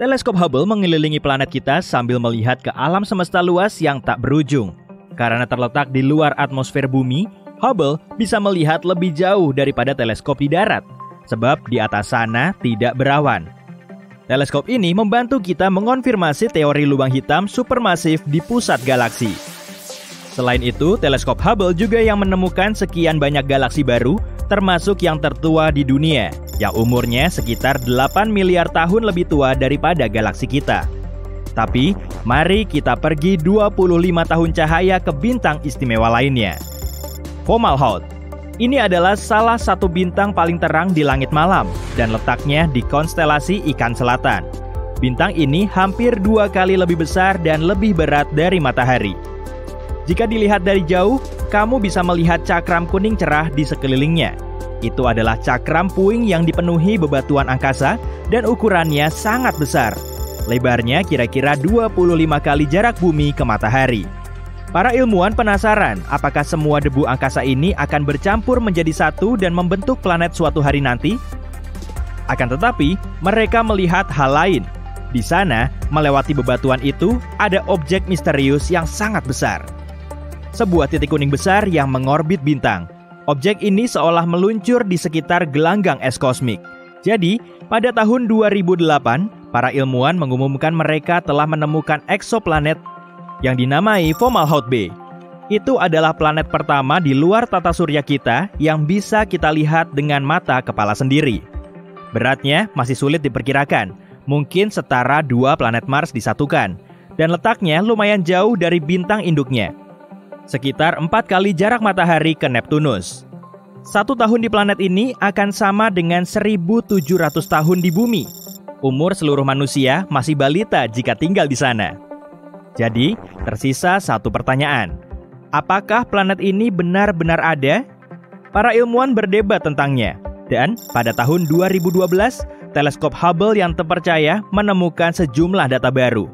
Teleskop Hubble mengelilingi planet kita sambil melihat ke alam semesta luas yang tak berujung. Karena terletak di luar atmosfer bumi, Hubble bisa melihat lebih jauh daripada teleskop di darat, sebab di atas sana tidak berawan. Teleskop ini membantu kita mengonfirmasi teori lubang hitam supermasif di pusat galaksi. Selain itu, teleskop Hubble juga yang menemukan sekian banyak galaksi baru, termasuk yang tertua di dunia, yang umurnya sekitar 8 miliar tahun lebih tua daripada galaksi kita. Tapi, mari kita pergi 25 tahun cahaya ke bintang istimewa lainnya. Fomalhaut. Ini adalah salah satu bintang paling terang di langit malam dan letaknya di konstelasi Ikan Selatan. Bintang ini hampir 2 kali lebih besar dan lebih berat dari matahari. Jika dilihat dari jauh, kamu bisa melihat cakram kuning cerah di sekelilingnya. Itu adalah cakram puing yang dipenuhi bebatuan angkasa dan ukurannya sangat besar. Lebarnya kira-kira 25 kali jarak bumi ke matahari. Para ilmuwan penasaran apakah semua debu angkasa ini akan bercampur menjadi satu dan membentuk planet suatu hari nanti? Akan tetapi, mereka melihat hal lain. Di sana, melewati bebatuan itu, ada objek misterius yang sangat besar. Sebuah titik kuning besar yang mengorbit bintang. Objek ini seolah meluncur di sekitar gelanggang es kosmik. Jadi, pada tahun 2008, para ilmuwan mengumumkan mereka telah menemukan eksoplanet yang dinamai Fomalhaut B. Itu adalah planet pertama di luar tata surya kita yang bisa kita lihat dengan mata kepala sendiri. Beratnya masih sulit diperkirakan, mungkin setara 2 planet Mars disatukan, dan letaknya lumayan jauh dari bintang induknya. Sekitar 4 kali jarak matahari ke Neptunus. 1 tahun di planet ini akan sama dengan 1.700 tahun di bumi. Umur seluruh manusia masih balita jika tinggal di sana. Jadi, tersisa satu pertanyaan. Apakah planet ini benar-benar ada? Para ilmuwan berdebat tentangnya. Dan pada tahun 2012, teleskop Hubble yang terpercaya menemukan sejumlah data baru.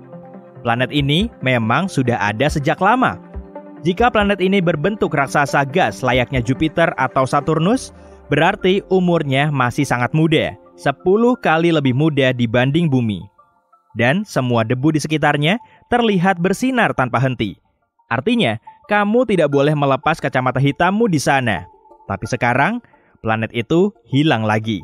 Planet ini memang sudah ada sejak lama. Jika planet ini berbentuk raksasa gas layaknya Jupiter atau Saturnus, berarti umurnya masih sangat muda, 10 kali lebih muda dibanding bumi. Dan semua debu di sekitarnya terlihat bersinar tanpa henti. Artinya, kamu tidak boleh melepas kacamata hitammu di sana. Tapi sekarang, planet itu hilang lagi.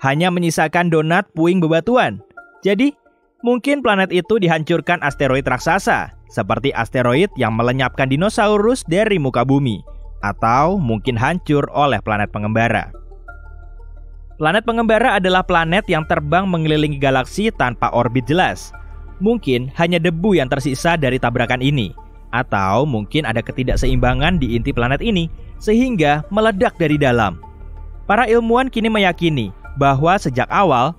Hanya menyisakan donat puing bebatuan. Jadi, mungkin planet itu dihancurkan asteroid raksasa, seperti asteroid yang melenyapkan dinosaurus dari muka bumi, atau mungkin hancur oleh planet pengembara. Planet pengembara adalah planet yang terbang mengelilingi galaksi tanpa orbit jelas. Mungkin hanya debu yang tersisa dari tabrakan ini, atau mungkin ada ketidakseimbangan di inti planet ini, sehingga meledak dari dalam. Para ilmuwan kini meyakini bahwa sejak awal,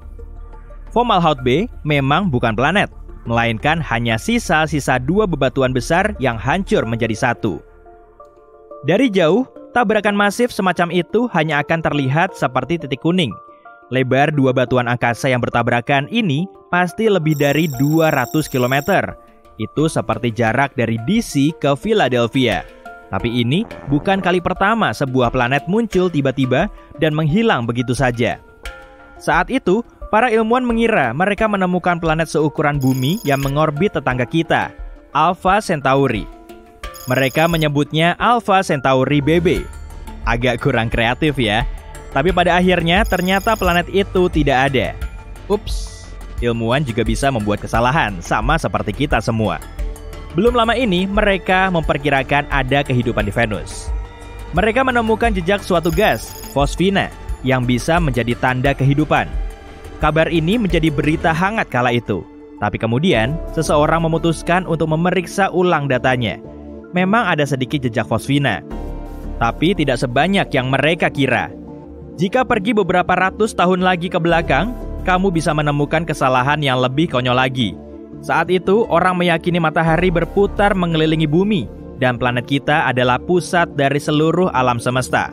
Fomalhaut B memang bukan planet, melainkan hanya sisa-sisa 2 bebatuan besar yang hancur menjadi satu. Dari jauh, tabrakan masif semacam itu hanya akan terlihat seperti titik kuning. Lebar 2 batuan angkasa yang bertabrakan ini pasti lebih dari 200 km. Itu seperti jarak dari DC ke Philadelphia. Tapi ini bukan kali pertama sebuah planet muncul tiba-tiba dan menghilang begitu saja. Saat itu, para ilmuwan mengira mereka menemukan planet seukuran bumi yang mengorbit tetangga kita, Alpha Centauri. Mereka menyebutnya Alpha Centauri BB. Agak kurang kreatif ya. Tapi pada akhirnya ternyata planet itu tidak ada. Ups, ilmuwan juga bisa membuat kesalahan, sama seperti kita semua. Belum lama ini mereka memperkirakan ada kehidupan di Venus. Mereka menemukan jejak suatu gas, fosfina, yang bisa menjadi tanda kehidupan. Kabar ini menjadi berita hangat kala itu. Tapi kemudian, seseorang memutuskan untuk memeriksa ulang datanya. Memang ada sedikit jejak fosfina, tapi tidak sebanyak yang mereka kira. Jika pergi beberapa ratus tahun lagi ke belakang, kamu bisa menemukan kesalahan yang lebih konyol lagi. Saat itu, orang meyakini matahari berputar mengelilingi bumi, dan planet kita adalah pusat dari seluruh alam semesta.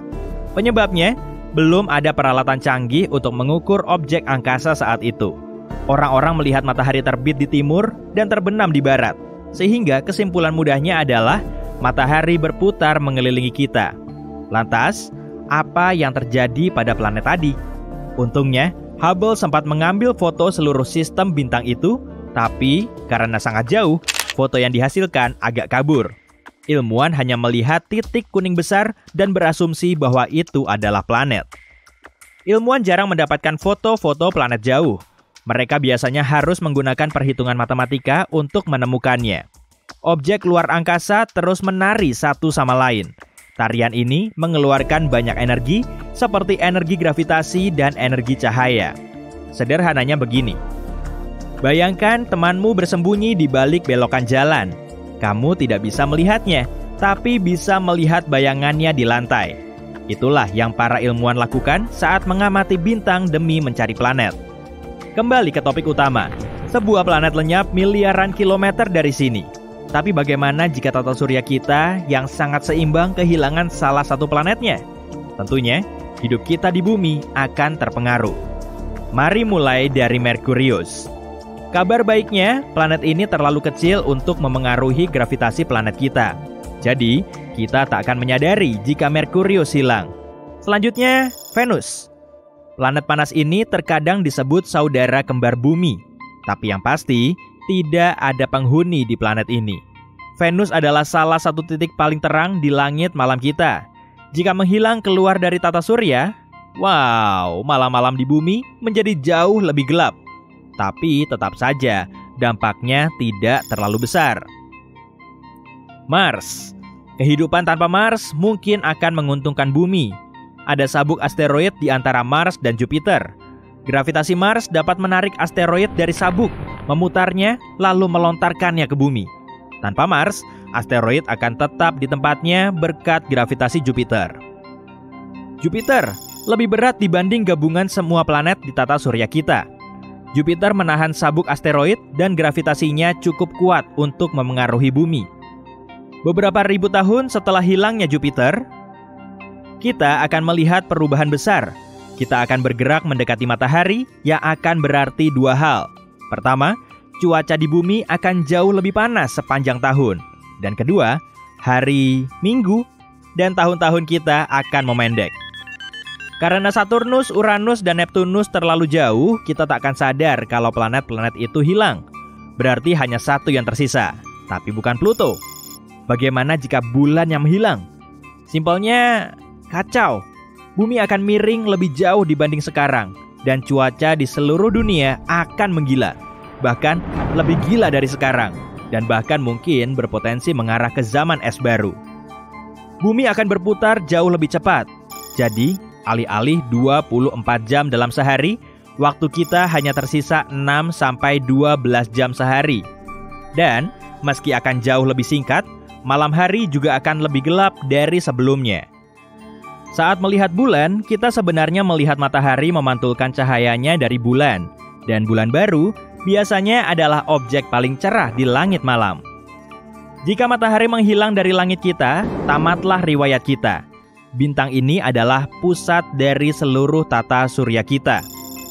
Penyebabnya, belum ada peralatan canggih untuk mengukur objek angkasa saat itu. Orang-orang melihat matahari terbit di timur dan terbenam di barat, sehingga kesimpulan mudahnya adalah matahari berputar mengelilingi kita. Lantas, apa yang terjadi pada planet tadi? Untungnya, Hubble sempat mengambil foto seluruh sistem bintang itu, tapi karena sangat jauh, foto yang dihasilkan agak kabur. Ilmuwan hanya melihat titik kuning besar dan berasumsi bahwa itu adalah planet. Ilmuwan jarang mendapatkan foto-foto planet jauh. Mereka biasanya harus menggunakan perhitungan matematika untuk menemukannya. Objek luar angkasa terus menari satu sama lain. Tarian ini mengeluarkan banyak energi, seperti energi gravitasi dan energi cahaya. Sederhananya begini. Bayangkan temanmu bersembunyi di balik belokan jalan. Kamu tidak bisa melihatnya, tapi bisa melihat bayangannya di lantai. Itulah yang para ilmuwan lakukan saat mengamati bintang demi mencari planet. Kembali ke topik utama. Sebuah planet lenyap miliaran kilometer dari sini. Tapi bagaimana jika tata surya kita yang sangat seimbang kehilangan salah satu planetnya? Tentunya, hidup kita di bumi akan terpengaruh. Mari mulai dari Merkurius. Kabar baiknya, planet ini terlalu kecil untuk memengaruhi gravitasi planet kita. Jadi, kita tak akan menyadari jika Merkurius hilang. Selanjutnya, Venus. Planet panas ini terkadang disebut saudara kembar bumi. Tapi yang pasti, tidak ada penghuni di planet ini. Venus adalah salah satu titik paling terang di langit malam kita. Jika menghilang keluar dari tata surya, wow, malam-malam di bumi menjadi jauh lebih gelap. Tapi tetap saja, dampaknya tidak terlalu besar. Mars. Kehidupan tanpa Mars mungkin akan menguntungkan bumi. Ada sabuk asteroid di antara Mars dan Jupiter. Gravitasi Mars dapat menarik asteroid dari sabuk, memutarnya, lalu melontarkannya ke bumi. Tanpa Mars, asteroid akan tetap di tempatnya berkat gravitasi Jupiter. Jupiter lebih berat dibanding gabungan semua planet di tata surya kita. Jupiter menahan sabuk asteroid dan gravitasinya cukup kuat untuk memengaruhi bumi. Beberapa ribu tahun setelah hilangnya Jupiter, kita akan melihat perubahan besar. Kita akan bergerak mendekati matahari yang akan berarti dua hal. Pertama, cuaca di bumi akan jauh lebih panas sepanjang tahun. Dan kedua, hari, minggu, dan tahun-tahun kita akan memendek. Karena Saturnus, Uranus, dan Neptunus terlalu jauh, kita tak akan sadar kalau planet-planet itu hilang. Berarti hanya satu yang tersisa, tapi bukan Pluto. Bagaimana jika bulan yang menghilang? Simpelnya, kacau. Bumi akan miring lebih jauh dibanding sekarang, dan cuaca di seluruh dunia akan menggila. Bahkan lebih gila dari sekarang, dan bahkan mungkin berpotensi mengarah ke zaman es baru. Bumi akan berputar jauh lebih cepat. Jadi, alih-alih 24 jam dalam sehari, waktu kita hanya tersisa 6-12 jam sehari. Dan, meski akan jauh lebih singkat, malam hari juga akan lebih gelap dari sebelumnya. Saat melihat bulan, kita sebenarnya melihat matahari memantulkan cahayanya dari bulan. Dan bulan baru biasanya adalah objek paling cerah di langit malam. Jika matahari menghilang dari langit kita, tamatlah riwayat kita. Bintang ini adalah pusat dari seluruh tata surya kita.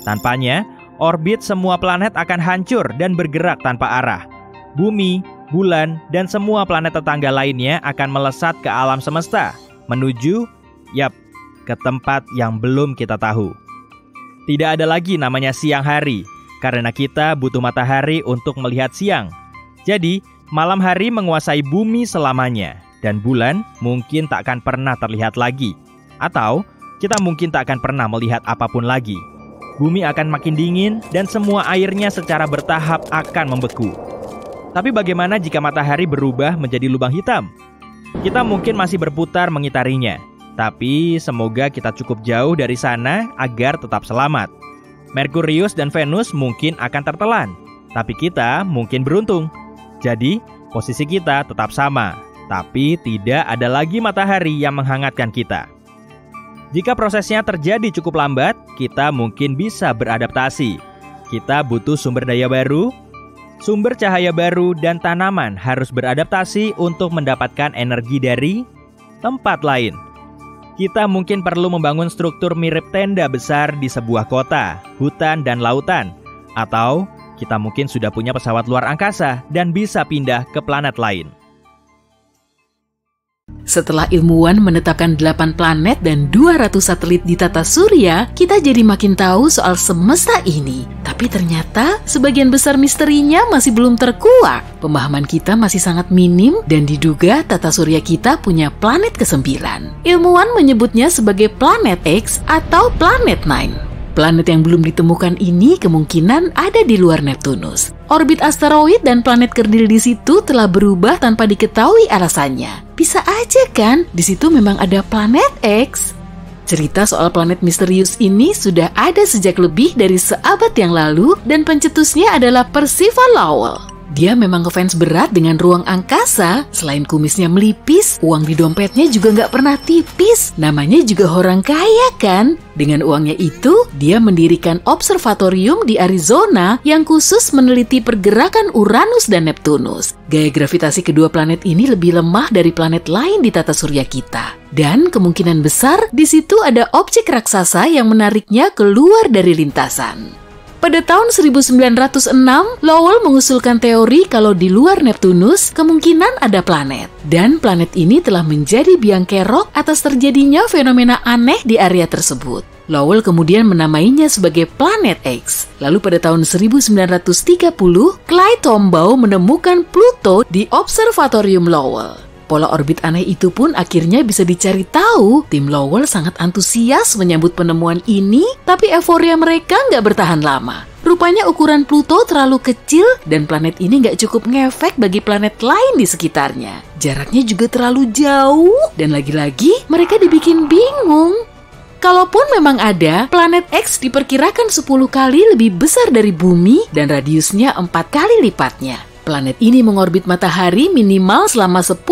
Tanpanya, orbit semua planet akan hancur dan bergerak tanpa arah. Bumi, bulan, dan semua planet tetangga lainnya akan melesat ke alam semesta, menuju, ke tempat yang belum kita tahu. Tidak ada lagi namanya siang hari, karena kita butuh matahari untuk melihat siang. Jadi, malam hari menguasai bumi selamanya. Dan bulan mungkin tak akan pernah terlihat lagi. Atau kita mungkin tak akan pernah melihat apapun lagi. Bumi akan makin dingin dan semua airnya secara bertahap akan membeku. Tapi bagaimana jika matahari berubah menjadi lubang hitam? Kita mungkin masih berputar mengitarinya. Tapi semoga kita cukup jauh dari sana agar tetap selamat. Merkurius dan Venus mungkin akan tertelan. Tapi kita mungkin beruntung. Jadi posisi kita tetap sama. Tapi tidak ada lagi matahari yang menghangatkan kita. Jika prosesnya terjadi cukup lambat, kita mungkin bisa beradaptasi. Kita butuh sumber daya baru, sumber cahaya baru, dan tanaman harus beradaptasi untuk mendapatkan energi dari tempat lain. Kita mungkin perlu membangun struktur mirip tenda besar di sebuah kota, hutan, dan lautan. Atau kita mungkin sudah punya pesawat luar angkasa dan bisa pindah ke planet lain. Setelah ilmuwan menetapkan 8 planet dan 200 satelit di tata surya, kita jadi makin tahu soal semesta ini. Tapi ternyata sebagian besar misterinya masih belum terkuak. Pemahaman kita masih sangat minim dan diduga tata surya kita punya planet ke-9. Ilmuwan menyebutnya sebagai planet X atau planet Nine. Planet yang belum ditemukan ini kemungkinan ada di luar Neptunus. Orbit asteroid dan planet kerdil di situ telah berubah tanpa diketahui alasannya. Bisa aja kan, di situ memang ada planet X. Cerita soal planet misterius ini sudah ada sejak lebih dari seabad yang lalu dan pencetusnya adalah Percival Lowell. Dia memang ngefans berat dengan ruang angkasa. Selain kumisnya melipis, uang di dompetnya juga nggak pernah tipis. Namanya juga orang kaya kan? Dengan uangnya itu, dia mendirikan observatorium di Arizona yang khusus meneliti pergerakan Uranus dan Neptunus. Gaya gravitasi kedua planet ini lebih lemah dari planet lain di tata surya kita. Dan kemungkinan besar di situ ada objek raksasa yang menariknya keluar dari lintasan. Pada tahun 1906, Lowell mengusulkan teori kalau di luar Neptunus kemungkinan ada planet. Dan planet ini telah menjadi biang kerok atas terjadinya fenomena aneh di area tersebut. Lowell kemudian menamainya sebagai planet X. Lalu pada tahun 1930, Clyde Tombaugh menemukan Pluto di Observatorium Lowell. Pola orbit aneh itu pun akhirnya bisa dicari tahu. Tim Lowell sangat antusias menyambut penemuan ini, tapi euforia mereka nggak bertahan lama. Rupanya ukuran Pluto terlalu kecil dan planet ini nggak cukup ngefek bagi planet lain di sekitarnya. Jaraknya juga terlalu jauh dan lagi-lagi mereka dibikin bingung. Kalaupun memang ada, planet X diperkirakan 10 kali lebih besar dari Bumi dan radiusnya 4 kali lipatnya. Planet ini mengorbit matahari minimal selama 10.000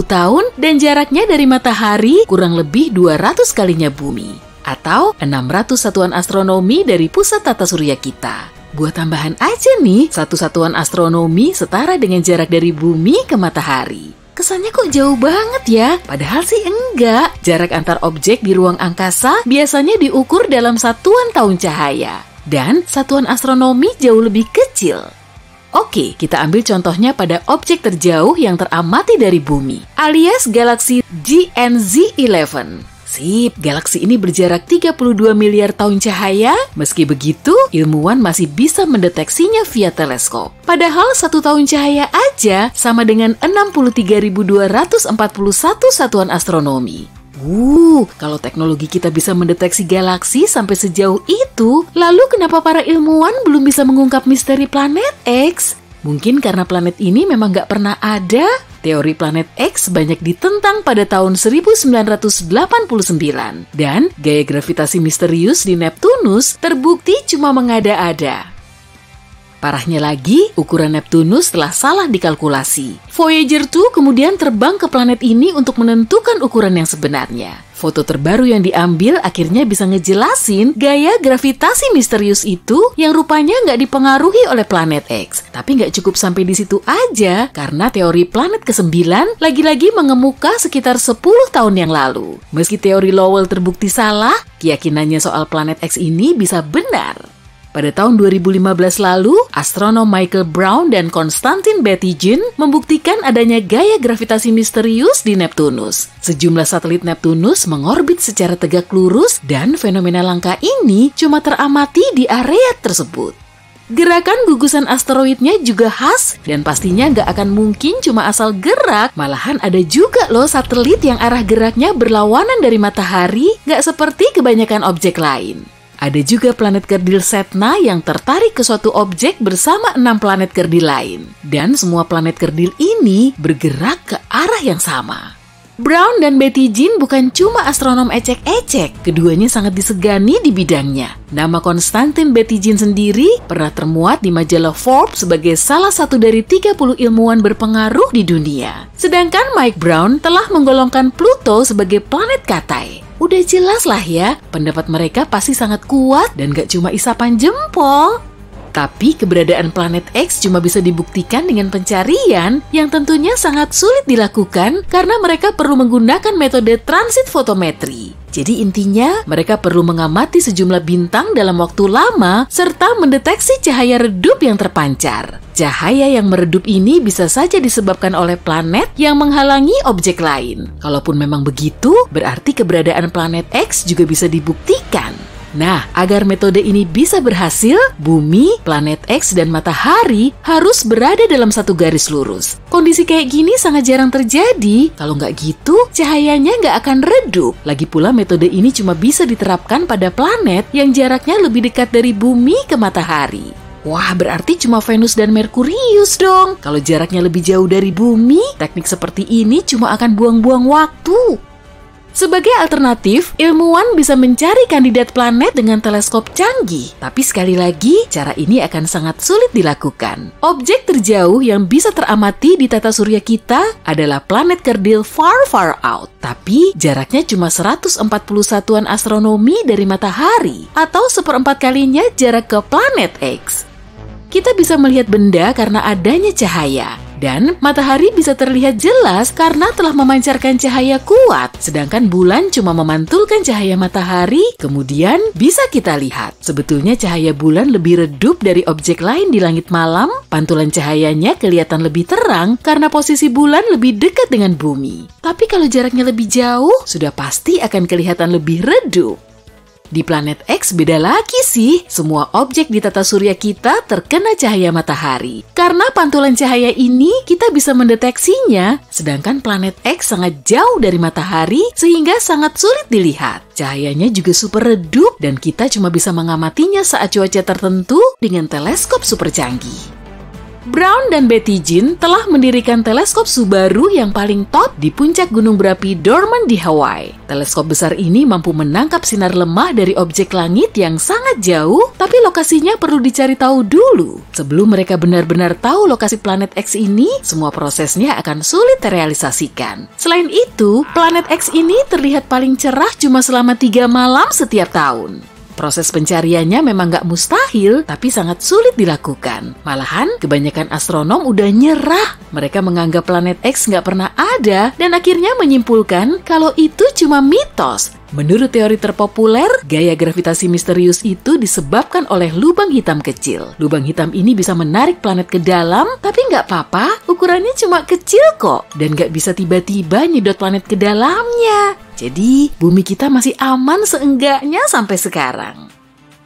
tahun dan jaraknya dari matahari kurang lebih 200 kalinya bumi, atau 600 satuan astronomi dari pusat tata surya kita. Buat tambahan aja nih, satu satuan astronomi setara dengan jarak dari bumi ke matahari. Kesannya kok jauh banget ya? Padahal sih enggak. Jarak antar objek di ruang angkasa biasanya diukur dalam satuan tahun cahaya. Dan satuan astronomi jauh lebih kecil. Oke, kita ambil contohnya pada objek terjauh yang teramati dari bumi, alias galaksi GNZ11. Sip, galaksi ini berjarak 32 miliar tahun cahaya. Meski begitu, ilmuwan masih bisa mendeteksinya via teleskop. Padahal 1 tahun cahaya aja sama dengan 63.241 satuan astronomi. Kalau teknologi kita bisa mendeteksi galaksi sampai sejauh itu, lalu kenapa para ilmuwan belum bisa mengungkap misteri planet X? Mungkin karena planet ini memang nggak pernah ada. Teori planet X banyak ditentang pada tahun 1989, dan gaya gravitasi misterius di Neptunus terbukti cuma mengada-ada. Parahnya lagi, ukuran Neptunus telah salah dikalkulasi. Voyager 2 kemudian terbang ke planet ini untuk menentukan ukuran yang sebenarnya. Foto terbaru yang diambil akhirnya bisa ngejelasin gaya gravitasi misterius itu yang rupanya nggak dipengaruhi oleh planet X. Tapi nggak cukup sampai di situ aja, karena teori planet ke-9 lagi-lagi mengemuka sekitar 10 tahun yang lalu. Meski teori Lowell terbukti salah, keyakinannya soal planet X ini bisa benar. Pada tahun 2015 lalu, astronom Michael Brown dan Konstantin Batygin membuktikan adanya gaya gravitasi misterius di Neptunus. Sejumlah satelit Neptunus mengorbit secara tegak lurus dan fenomena langka ini cuma teramati di area tersebut. Gerakan gugusan asteroidnya juga khas dan pastinya nggak akan mungkin cuma asal gerak. Malahan ada juga loh satelit yang arah geraknya berlawanan dari matahari, nggak seperti kebanyakan objek lain. Ada juga planet kerdil Sedna yang tertarik ke suatu objek bersama 6 planet kerdil lain. Dan semua planet kerdil ini bergerak ke arah yang sama. Brown dan Batygin bukan cuma astronom ecek-ecek, keduanya sangat disegani di bidangnya. Nama Konstantin Batygin sendiri pernah termuat di majalah Forbes sebagai salah satu dari 30 ilmuwan berpengaruh di dunia. Sedangkan Mike Brown telah menggolongkan Pluto sebagai planet katai. Udah jelas lah ya, pendapat mereka pasti sangat kuat dan gak cuma isapan jempol. Tapi keberadaan planet X cuma bisa dibuktikan dengan pencarian yang tentunya sangat sulit dilakukan karena mereka perlu menggunakan metode transit fotometri. Jadi intinya, mereka perlu mengamati sejumlah bintang dalam waktu lama serta mendeteksi cahaya redup yang terpancar. Cahaya yang meredup ini bisa saja disebabkan oleh planet yang menghalangi objek lain. Kalaupun memang begitu, berarti keberadaan planet X juga bisa dibuktikan. Nah, agar metode ini bisa berhasil, Bumi, planet X, dan matahari harus berada dalam satu garis lurus. Kondisi kayak gini sangat jarang terjadi. Kalau nggak gitu, cahayanya nggak akan redup. Lagi pula metode ini cuma bisa diterapkan pada planet yang jaraknya lebih dekat dari Bumi ke matahari. Wah, berarti cuma Venus dan Merkurius dong. Kalau jaraknya lebih jauh dari Bumi, teknik seperti ini cuma akan buang-buang waktu. Sebagai alternatif, ilmuwan bisa mencari kandidat planet dengan teleskop canggih. Tapi sekali lagi, cara ini akan sangat sulit dilakukan. Objek terjauh yang bisa teramati di tata surya kita adalah planet kerdil Far Far Out. Tapi jaraknya cuma 140 satuan astronomi dari matahari, atau 1/4 kalinya jarak ke planet X. Kita bisa melihat benda karena adanya cahaya. Dan matahari bisa terlihat jelas karena telah memancarkan cahaya kuat, sedangkan bulan cuma memantulkan cahaya matahari, kemudian bisa kita lihat. Sebetulnya cahaya bulan lebih redup dari objek lain di langit malam, pantulan cahayanya kelihatan lebih terang karena posisi bulan lebih dekat dengan bumi. Tapi kalau jaraknya lebih jauh, sudah pasti akan kelihatan lebih redup. Di planet X beda lagi sih, semua objek di tata surya kita terkena cahaya matahari. Karena pantulan cahaya ini kita bisa mendeteksinya, sedangkan planet X sangat jauh dari matahari sehingga sangat sulit dilihat. Cahayanya juga super redup dan kita cuma bisa mengamatinya saat cuaca tertentu dengan teleskop super canggih. Brown dan Betty Jean telah mendirikan teleskop Subaru yang paling top di puncak gunung berapi Dorman di Hawaii. Teleskop besar ini mampu menangkap sinar lemah dari objek langit yang sangat jauh, tapi lokasinya perlu dicari tahu dulu. Sebelum mereka benar-benar tahu lokasi planet X ini, semua prosesnya akan sulit terrealisasikan. Selain itu, planet X ini terlihat paling cerah cuma selama 3 malam setiap tahun. Proses pencariannya memang nggak mustahil, tapi sangat sulit dilakukan. Malahan, kebanyakan astronom udah nyerah. Mereka menganggap planet X nggak pernah ada, dan akhirnya menyimpulkan kalau itu cuma mitos. Menurut teori terpopuler, gaya gravitasi misterius itu disebabkan oleh lubang hitam kecil. Lubang hitam ini bisa menarik planet ke dalam, tapi nggak apa-apa, ukurannya cuma kecil kok. Dan nggak bisa tiba-tiba nyedot planet ke dalamnya. Jadi, bumi kita masih aman seenggaknya sampai sekarang.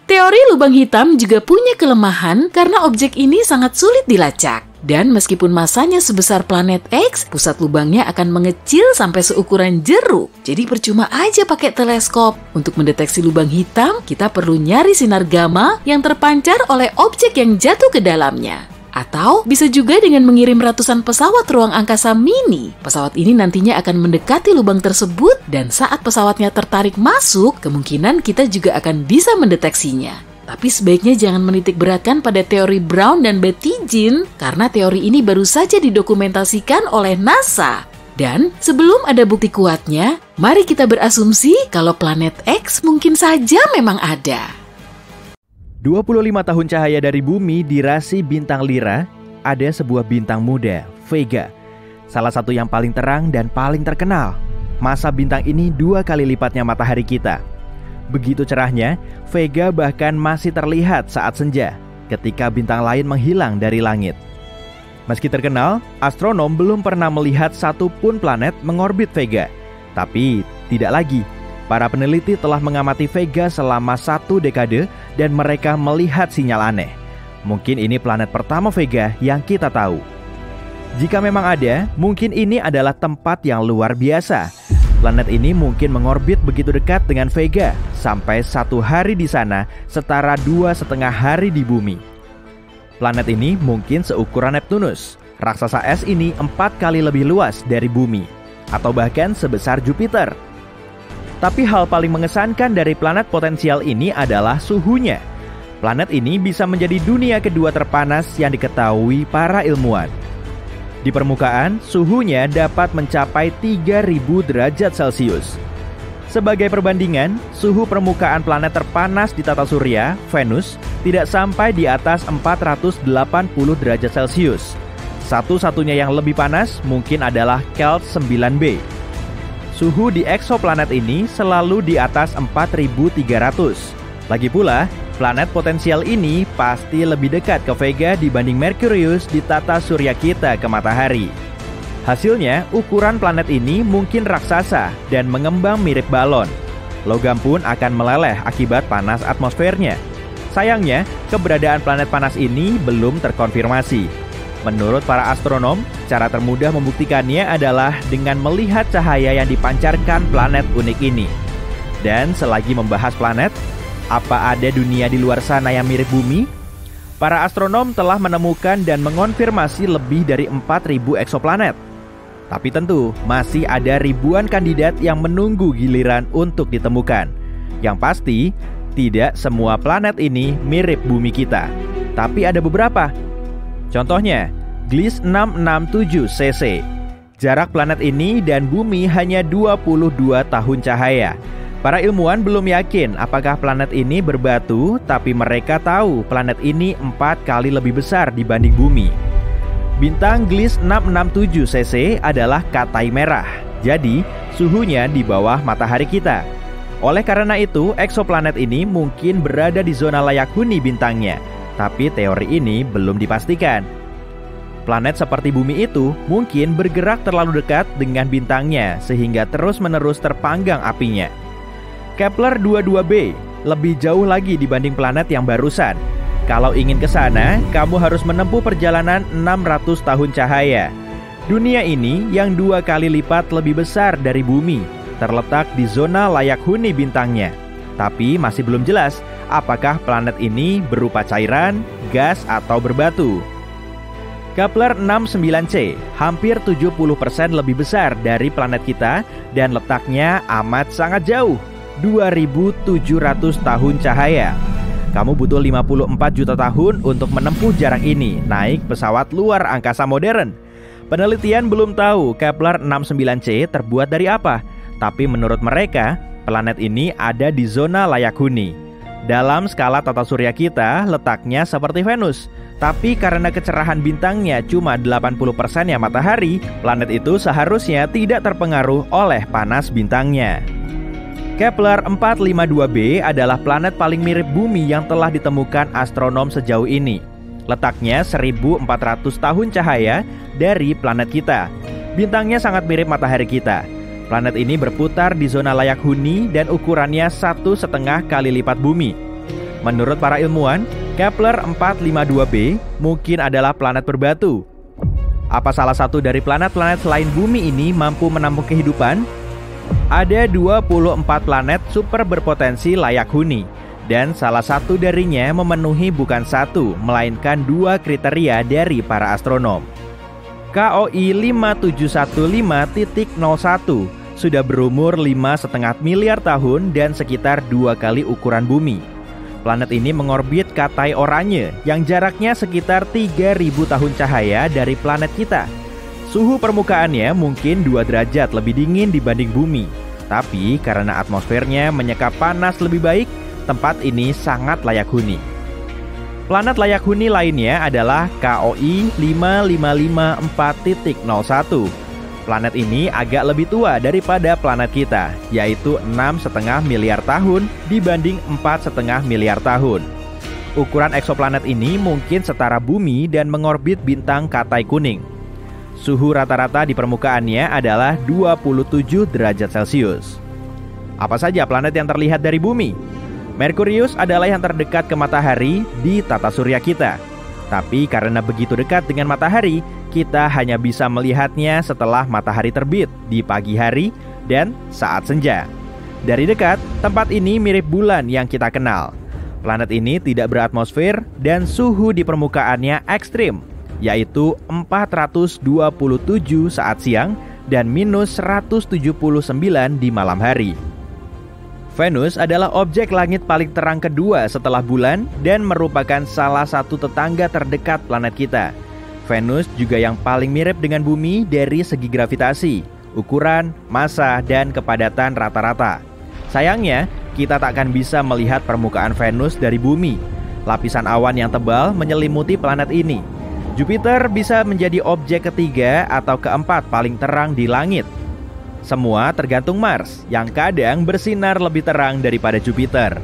Teori lubang hitam juga punya kelemahan karena objek ini sangat sulit dilacak. Dan meskipun masanya sebesar planet X, pusat lubangnya akan mengecil sampai seukuran jeruk. Jadi percuma aja pakai teleskop. Untuk mendeteksi lubang hitam, kita perlu nyari sinar gamma yang terpancar oleh objek yang jatuh ke dalamnya. Atau bisa juga dengan mengirim ratusan pesawat ruang angkasa mini. Pesawat ini nantinya akan mendekati lubang tersebut dan saat pesawatnya tertarik masuk, kemungkinan kita juga akan bisa mendeteksinya. Tapi sebaiknya jangan menitik beratkan pada teori Brown dan Betty Jean karena teori ini baru saja didokumentasikan oleh NASA. Dan sebelum ada bukti kuatnya, mari kita berasumsi kalau planet X mungkin saja memang ada. 25 tahun cahaya dari bumi di rasi bintang Lyra, ada sebuah bintang muda, Vega. Salah satu yang paling terang dan paling terkenal. Massa bintang ini 2 kali lipatnya matahari kita. Begitu cerahnya, Vega bahkan masih terlihat saat senja, ketika bintang lain menghilang dari langit. Meski terkenal, astronom belum pernah melihat satupun planet mengorbit Vega. Tapi, tidak lagi. Para peneliti telah mengamati Vega selama 1 dekade dan mereka melihat sinyal aneh. Mungkin ini planet pertama Vega yang kita tahu. Jika memang ada, mungkin ini adalah tempat yang luar biasa. Planet ini mungkin mengorbit begitu dekat dengan Vega, sampai 1 hari di sana setara 2,5 hari di bumi. Planet ini mungkin seukuran Neptunus. Raksasa es ini 4 kali lebih luas dari bumi, atau bahkan sebesar Jupiter. Tapi hal paling mengesankan dari planet potensial ini adalah suhunya. Planet ini bisa menjadi dunia kedua terpanas yang diketahui para ilmuwan. Di permukaan, suhunya dapat mencapai 3.000 derajat Celcius. Sebagai perbandingan, suhu permukaan planet terpanas di tata surya, Venus, tidak sampai di atas 480 derajat Celcius. Satu-satunya yang lebih panas mungkin adalah Kelt 9b. Suhu di eksoplanet ini selalu di atas 4300. Lagi pula, planet potensial ini pasti lebih dekat ke Vega dibanding Merkurius di tata surya kita ke matahari. Hasilnya, ukuran planet ini mungkin raksasa dan mengembang mirip balon. Logam pun akan meleleh akibat panas atmosfernya. Sayangnya, keberadaan planet panas ini belum terkonfirmasi. Menurut para astronom, cara termudah membuktikannya adalah dengan melihat cahaya yang dipancarkan planet unik ini. Dan selagi membahas planet, apa ada dunia di luar sana yang mirip bumi? Para astronom telah menemukan dan mengonfirmasi lebih dari 4.000 eksoplanet. Tapi tentu masih ada ribuan kandidat yang menunggu giliran untuk ditemukan. Yang pasti, tidak semua planet ini mirip bumi kita. Tapi ada beberapa. Contohnya, Gliese 667 cc. Jarak planet ini dan bumi hanya 22 tahun cahaya. Para ilmuwan belum yakin apakah planet ini berbatu, tapi mereka tahu planet ini 4 kali lebih besar dibanding bumi. Bintang Gliese 667 cc adalah katai merah, jadi suhunya di bawah matahari kita. Oleh karena itu, eksoplanet ini mungkin berada di zona layak huni bintangnya, tapi teori ini belum dipastikan. Planet seperti bumi itu mungkin bergerak terlalu dekat dengan bintangnya sehingga terus-menerus terpanggang apinya. Kepler 22b lebih jauh lagi dibanding planet yang barusan. Kalau ingin ke sana, kamu harus menempuh perjalanan 600 tahun cahaya. Dunia ini yang 2 kali lipat lebih besar dari bumi, terletak di zona layak huni bintangnya. Tapi masih belum jelas apakah planet ini berupa cairan, gas, atau berbatu. Kepler 69c hampir 70% lebih besar dari planet kita dan letaknya amat sangat jauh, 2.700 tahun cahaya. Kamu butuh 54 juta tahun untuk menempuh jarak ini, naik pesawat luar angkasa modern. Penelitian belum tahu Kepler 69c terbuat dari apa, tapi menurut mereka, planet ini ada di zona layak huni. Dalam skala tata surya kita, letaknya seperti Venus. Tapi karena kecerahan bintangnya cuma 80% matahari, planet itu seharusnya tidak terpengaruh oleh panas bintangnya. Kepler 452b adalah planet paling mirip bumi yang telah ditemukan astronom sejauh ini. Letaknya 1.400 tahun cahaya dari planet kita. Bintangnya sangat mirip matahari kita. Planet ini berputar di zona layak huni dan ukurannya 1,5 kali lipat bumi. Menurut para ilmuwan, Kepler 452b mungkin adalah planet berbatu. Apa salah satu dari planet-planet selain bumi ini mampu menampung kehidupan? Ada 24 planet super berpotensi layak huni, dan salah satu darinya memenuhi bukan 1, melainkan 2 kriteria dari para astronom. KOI 5715.01 sudah berumur 5,5 miliar tahun dan sekitar 2 kali ukuran bumi. Planet ini mengorbit katai oranye yang jaraknya sekitar 3.000 tahun cahaya dari planet kita. Suhu permukaannya mungkin 2 derajat lebih dingin dibanding bumi. Tapi karena atmosfernya menyekap panas lebih baik, tempat ini sangat layak huni. Planet layak huni lainnya adalah KOI 5554.01. Planet ini agak lebih tua daripada planet kita, yaitu 6,5 miliar tahun dibanding 4,5 miliar tahun. Ukuran eksoplanet ini mungkin setara bumi dan mengorbit bintang katai kuning. Suhu rata-rata di permukaannya adalah 27 derajat Celcius. Apa saja planet yang terlihat dari bumi? Merkurius adalah yang terdekat ke matahari di tata surya kita. Tapi karena begitu dekat dengan matahari, kita hanya bisa melihatnya setelah matahari terbit di pagi hari dan saat senja. Dari dekat, tempat ini mirip bulan yang kita kenal. Planet ini tidak beratmosfer dan suhu di permukaannya ekstrim, yaitu 427 saat siang dan minus 179 di malam hari. Venus adalah objek langit paling terang kedua setelah bulan dan merupakan salah satu tetangga terdekat planet kita. Venus juga yang paling mirip dengan bumi dari segi gravitasi, ukuran, massa, dan kepadatan rata-rata. Sayangnya, kita tak akan bisa melihat permukaan Venus dari bumi. Lapisan awan yang tebal menyelimuti planet ini. Jupiter bisa menjadi objek ketiga atau keempat paling terang di langit. Semua tergantung Mars, yang kadang bersinar lebih terang daripada Jupiter.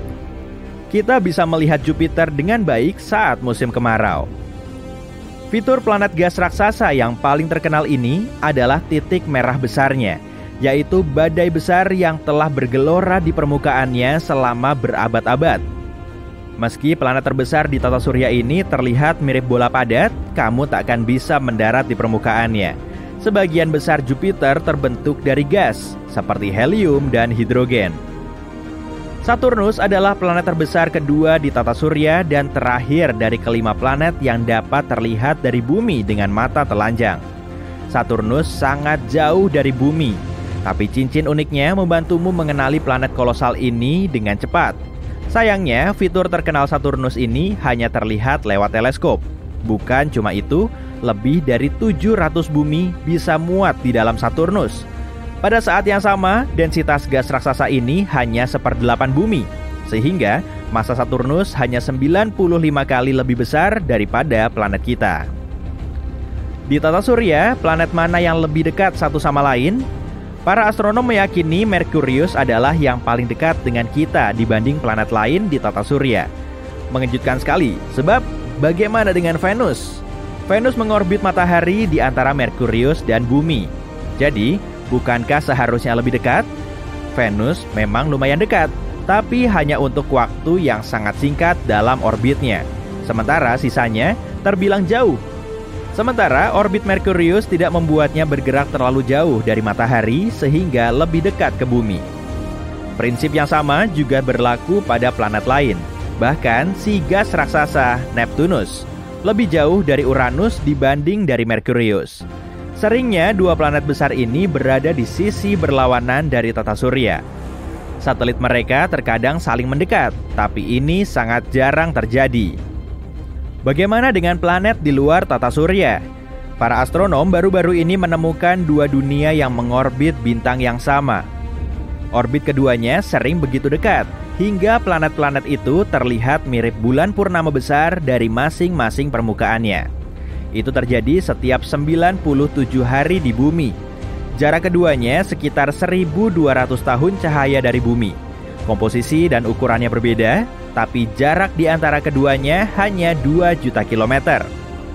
Kita bisa melihat Jupiter dengan baik saat musim kemarau. Fitur planet gas raksasa yang paling terkenal ini adalah titik merah besarnya, yaitu badai besar yang telah bergelora di permukaannya selama berabad-abad. Meski planet terbesar di tata surya ini terlihat mirip bola padat, kamu tak akan bisa mendarat di permukaannya. Sebagian besar Jupiter terbentuk dari gas, seperti helium dan hidrogen. Saturnus adalah planet terbesar kedua di tata surya dan terakhir dari kelima planet yang dapat terlihat dari bumi dengan mata telanjang. Saturnus sangat jauh dari bumi, tapi cincin uniknya membantumu mengenali planet kolosal ini dengan cepat. Sayangnya, fitur terkenal Saturnus ini hanya terlihat lewat teleskop. Bukan cuma itu, lebih dari 700 bumi bisa muat di dalam Saturnus. Pada saat yang sama, densitas gas raksasa ini hanya 1/8 bumi, sehingga massa Saturnus hanya 95 kali lebih besar daripada planet kita. Di tata surya, planet mana yang lebih dekat satu sama lain? Para astronom meyakini Merkurius adalah yang paling dekat dengan kita dibanding planet lain di tata surya. Mengejutkan sekali, sebab bagaimana dengan Venus? Venus mengorbit matahari di antara Merkurius dan bumi. Jadi, bukankah seharusnya lebih dekat? Venus memang lumayan dekat, tapi hanya untuk waktu yang sangat singkat dalam orbitnya. Sementara sisanya terbilang jauh. Sementara orbit Merkurius tidak membuatnya bergerak terlalu jauh dari matahari sehingga lebih dekat ke bumi. Prinsip yang sama juga berlaku pada planet lain. Bahkan si gas raksasa Neptunus lebih jauh dari Uranus dibanding dari Merkurius. Seringnya dua planet besar ini berada di sisi berlawanan dari tata surya. Satelit mereka terkadang saling mendekat, tapi ini sangat jarang terjadi. Bagaimana dengan planet di luar tata surya? Para astronom baru-baru ini menemukan dua dunia yang mengorbit bintang yang sama. Orbit keduanya sering begitu dekat, hingga planet-planet itu terlihat mirip bulan purnama besar dari masing-masing permukaannya. Itu terjadi setiap 97 hari di bumi. Jarak keduanya sekitar 1.200 tahun cahaya dari bumi. Komposisi dan ukurannya berbeda, tapi jarak di antara keduanya hanya 2 juta kilometer.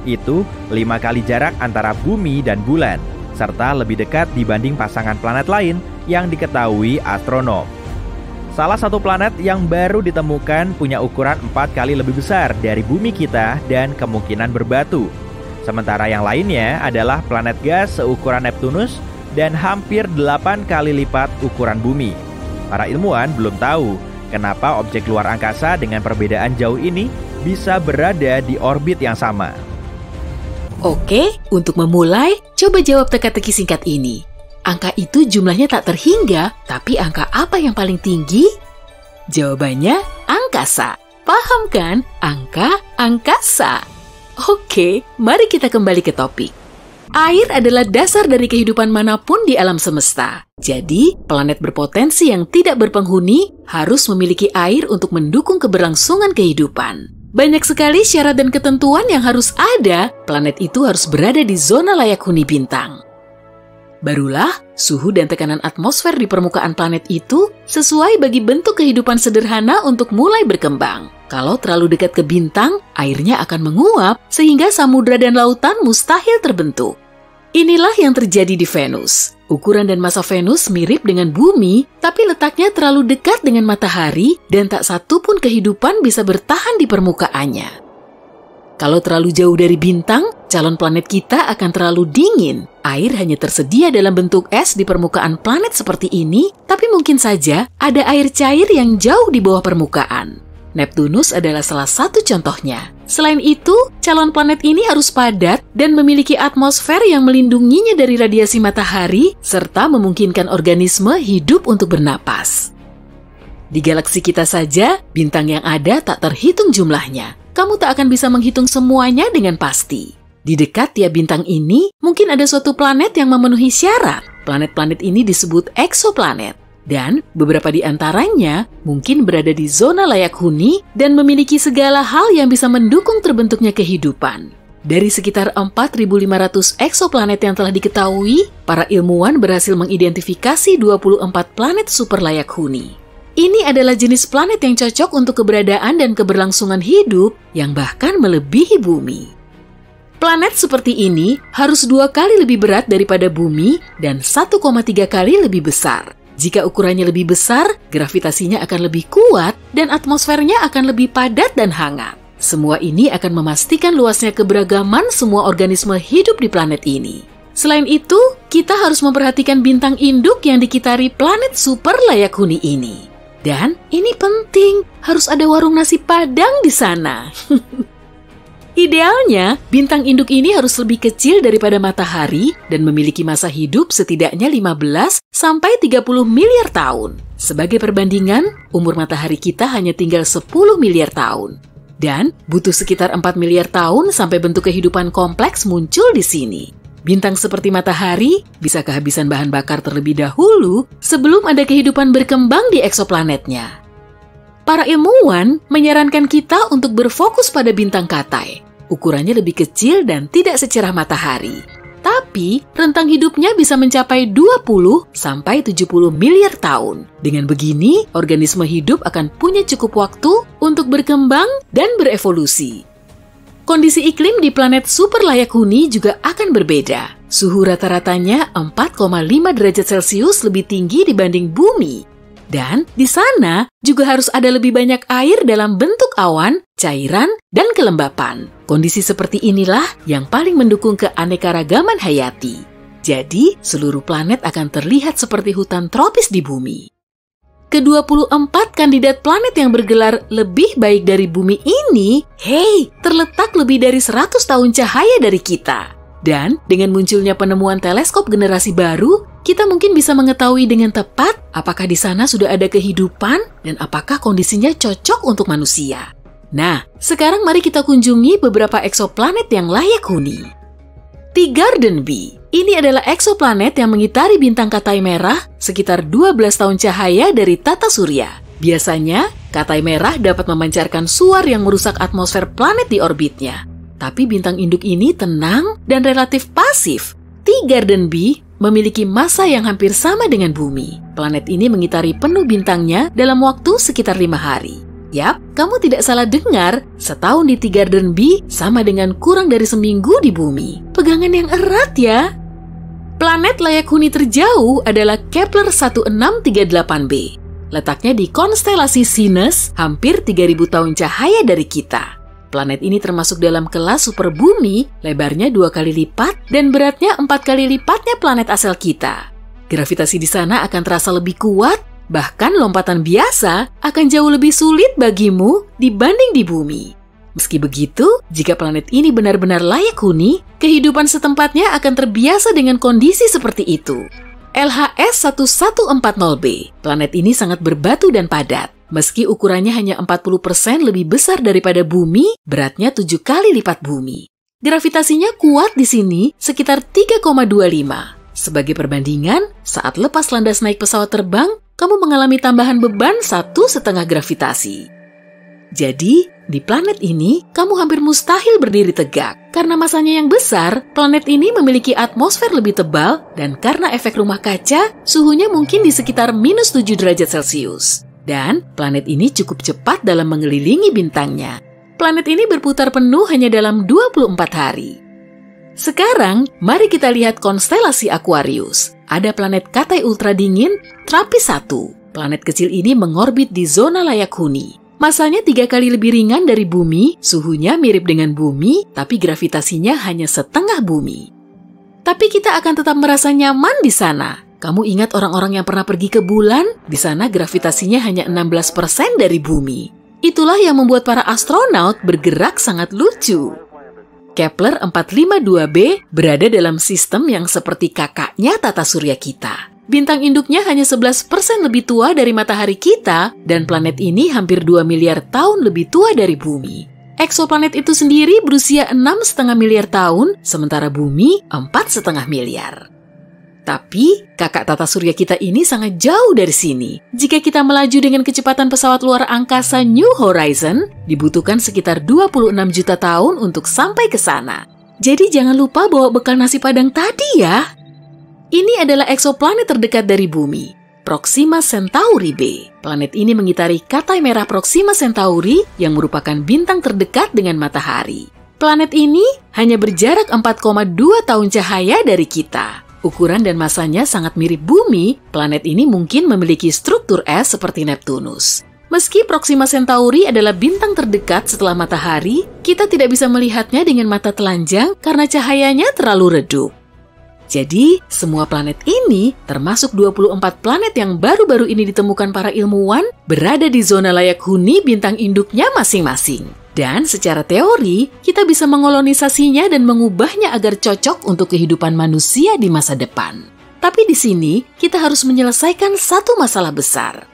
Itu 5 kali jarak antara bumi dan bulan, serta lebih dekat dibanding pasangan planet lain yang diketahui astronom. Salah satu planet yang baru ditemukan punya ukuran 4 kali lebih besar dari bumi kita dan kemungkinan berbatu. Sementara yang lainnya adalah planet gas seukuran Neptunus dan hampir 8 kali lipat ukuran bumi. Para ilmuwan belum tahu kenapa objek luar angkasa dengan perbedaan jauh ini bisa berada di orbit yang sama. Oke, untuk memulai, coba jawab teka-teki singkat ini. Angka itu jumlahnya tak terhingga, tapi angka apa yang paling tinggi? Jawabannya angkasa. Paham kan? Angka angkasa. Oke, mari kita kembali ke topik. Air adalah dasar dari kehidupan manapun di alam semesta. Jadi, planet berpotensi yang tidak berpenghuni harus memiliki air untuk mendukung keberlangsungan kehidupan. Banyak sekali syarat dan ketentuan yang harus ada, planet itu harus berada di zona layak huni bintang. Barulah, suhu dan tekanan atmosfer di permukaan planet itu sesuai bagi bentuk kehidupan sederhana untuk mulai berkembang. Kalau terlalu dekat ke bintang, airnya akan menguap sehingga samudra dan lautan mustahil terbentuk. Inilah yang terjadi di Venus. Ukuran dan massa Venus mirip dengan bumi, tapi letaknya terlalu dekat dengan matahari dan tak satu pun kehidupan bisa bertahan di permukaannya. Kalau terlalu jauh dari bintang, calon planet kita akan terlalu dingin. Air hanya tersedia dalam bentuk es di permukaan planet seperti ini, tapi mungkin saja ada air cair yang jauh di bawah permukaan. Neptunus adalah salah satu contohnya. Selain itu, calon planet ini harus padat dan memiliki atmosfer yang melindunginya dari radiasi matahari, serta memungkinkan organisme hidup untuk bernapas. Di galaksi kita saja, bintang yang ada tak terhitung jumlahnya. Kamu tak akan bisa menghitung semuanya dengan pasti. Di dekat tiap bintang ini, mungkin ada suatu planet yang memenuhi syarat. Planet-planet ini disebut eksoplanet. Dan beberapa di antaranya mungkin berada di zona layak huni dan memiliki segala hal yang bisa mendukung terbentuknya kehidupan. Dari sekitar 4.500 eksoplanet yang telah diketahui, para ilmuwan berhasil mengidentifikasi 24 planet super layak huni. Ini adalah jenis planet yang cocok untuk keberadaan dan keberlangsungan hidup yang bahkan melebihi bumi. Planet seperti ini harus 2 kali lebih berat daripada bumi dan 1,3 kali lebih besar. Jika ukurannya lebih besar, gravitasinya akan lebih kuat dan atmosfernya akan lebih padat dan hangat. Semua ini akan memastikan luasnya keberagaman semua organisme hidup di planet ini. Selain itu, kita harus memperhatikan bintang induk yang dikitari planet super layak huni ini. Dan ini penting, harus ada warung nasi Padang di sana. Idealnya, bintang induk ini harus lebih kecil daripada matahari dan memiliki masa hidup setidaknya 15 sampai 30 miliar tahun. Sebagai perbandingan, umur matahari kita hanya tinggal 10 miliar tahun. Dan butuh sekitar 4 miliar tahun sampai bentuk kehidupan kompleks muncul di sini. Bintang seperti matahari bisa kehabisan bahan bakar terlebih dahulu sebelum ada kehidupan berkembang di eksoplanetnya. Para ilmuwan menyarankan kita untuk berfokus pada bintang Katai. Ukurannya lebih kecil dan tidak secerah matahari. Tapi, rentang hidupnya bisa mencapai 20 sampai 70 miliar tahun. Dengan begini, organisme hidup akan punya cukup waktu untuk berkembang dan berevolusi. Kondisi iklim di planet super layak huni juga akan berbeda. Suhu rata-ratanya 4,5 derajat Celcius lebih tinggi dibanding bumi. Dan di sana juga harus ada lebih banyak air dalam bentuk awan, cairan, dan kelembapan. Kondisi seperti inilah yang paling mendukung keanekaragaman hayati. Jadi, seluruh planet akan terlihat seperti hutan tropis di bumi. Ke-24 kandidat planet yang bergelar lebih baik dari bumi ini, terletak lebih dari 100 tahun cahaya dari kita. Dan dengan munculnya penemuan teleskop generasi baru, kita mungkin bisa mengetahui dengan tepat apakah di sana sudah ada kehidupan dan apakah kondisinya cocok untuk manusia. Nah, sekarang mari kita kunjungi beberapa eksoplanet yang layak huni. T-Garden B. Ini adalah eksoplanet yang mengitari bintang Katai merah sekitar 12 tahun cahaya dari tata surya. Biasanya, Katai merah dapat memancarkan suar yang merusak atmosfer planet di orbitnya. Tapi bintang induk ini tenang dan relatif pasif. T-Garden B memiliki massa yang hampir sama dengan bumi. Planet ini mengitari penuh bintangnya dalam waktu sekitar 5 hari. Yap, kamu tidak salah dengar, setahun di T-Garden B sama dengan kurang dari seminggu di bumi. Pegangan yang erat ya. Planet layak huni terjauh adalah Kepler 1638b. Letaknya di konstelasi Sinus, hampir 3000 tahun cahaya dari kita. Planet ini termasuk dalam kelas superbumi, lebarnya 2 kali lipat dan beratnya 4 kali lipatnya planet asal kita. Gravitasi di sana akan terasa lebih kuat, bahkan lompatan biasa akan jauh lebih sulit bagimu dibanding di bumi. Meski begitu, jika planet ini benar-benar layak huni, kehidupan setempatnya akan terbiasa dengan kondisi seperti itu. LHS 1140b, planet ini sangat berbatu dan padat. Meski ukurannya hanya 40% lebih besar daripada bumi, beratnya 7 kali lipat bumi. Gravitasinya kuat di sini sekitar 3,25. Sebagai perbandingan, saat lepas landas naik pesawat terbang, kamu mengalami tambahan beban 1,5 gravitasi. Jadi, di planet ini, kamu hampir mustahil berdiri tegak. Karena masanya yang besar, planet ini memiliki atmosfer lebih tebal, dan karena efek rumah kaca, suhunya mungkin di sekitar -7 derajat Celcius. Dan planet ini cukup cepat dalam mengelilingi bintangnya. Planet ini berputar penuh hanya dalam 24 hari. Sekarang, mari kita lihat konstelasi Aquarius. Ada planet Katai ultra dingin, TRAPPIST-1. Planet kecil ini mengorbit di zona layak huni. Masanya 3 kali lebih ringan dari bumi, suhunya mirip dengan bumi, tapi gravitasinya hanya setengah bumi. Tapi kita akan tetap merasa nyaman di sana. Kamu ingat orang-orang yang pernah pergi ke bulan? Di sana gravitasinya hanya 16% dari bumi. Itulah yang membuat para astronaut bergerak sangat lucu. Kepler 452b berada dalam sistem yang seperti kakaknya tata surya kita. Bintang induknya hanya 11% lebih tua dari matahari kita, dan planet ini hampir 2 miliar tahun lebih tua dari bumi. Eksoplanet itu sendiri berusia 6,5 miliar tahun, sementara bumi 4,5 miliar. Tapi, kakak tata surya kita ini sangat jauh dari sini. Jika kita melaju dengan kecepatan pesawat luar angkasa New Horizon, dibutuhkan sekitar 26 juta tahun untuk sampai ke sana. Jadi jangan lupa bawa bekal nasi padang tadi ya. Ini adalah eksoplanet terdekat dari Bumi, Proxima Centauri B. Planet ini mengitari katai merah Proxima Centauri yang merupakan bintang terdekat dengan matahari. Planet ini hanya berjarak 4,2 tahun cahaya dari kita. Ukuran dan masanya sangat mirip Bumi, planet ini mungkin memiliki struktur es seperti Neptunus. Meski Proxima Centauri adalah bintang terdekat setelah matahari, kita tidak bisa melihatnya dengan mata telanjang karena cahayanya terlalu redup. Jadi, semua planet ini, termasuk 24 planet yang baru-baru ini ditemukan para ilmuwan, berada di zona layak huni bintang induknya masing-masing. Dan secara teori, kita bisa mengolonisasinya dan mengubahnya agar cocok untuk kehidupan manusia di masa depan. Tapi di sini, kita harus menyelesaikan satu masalah besar.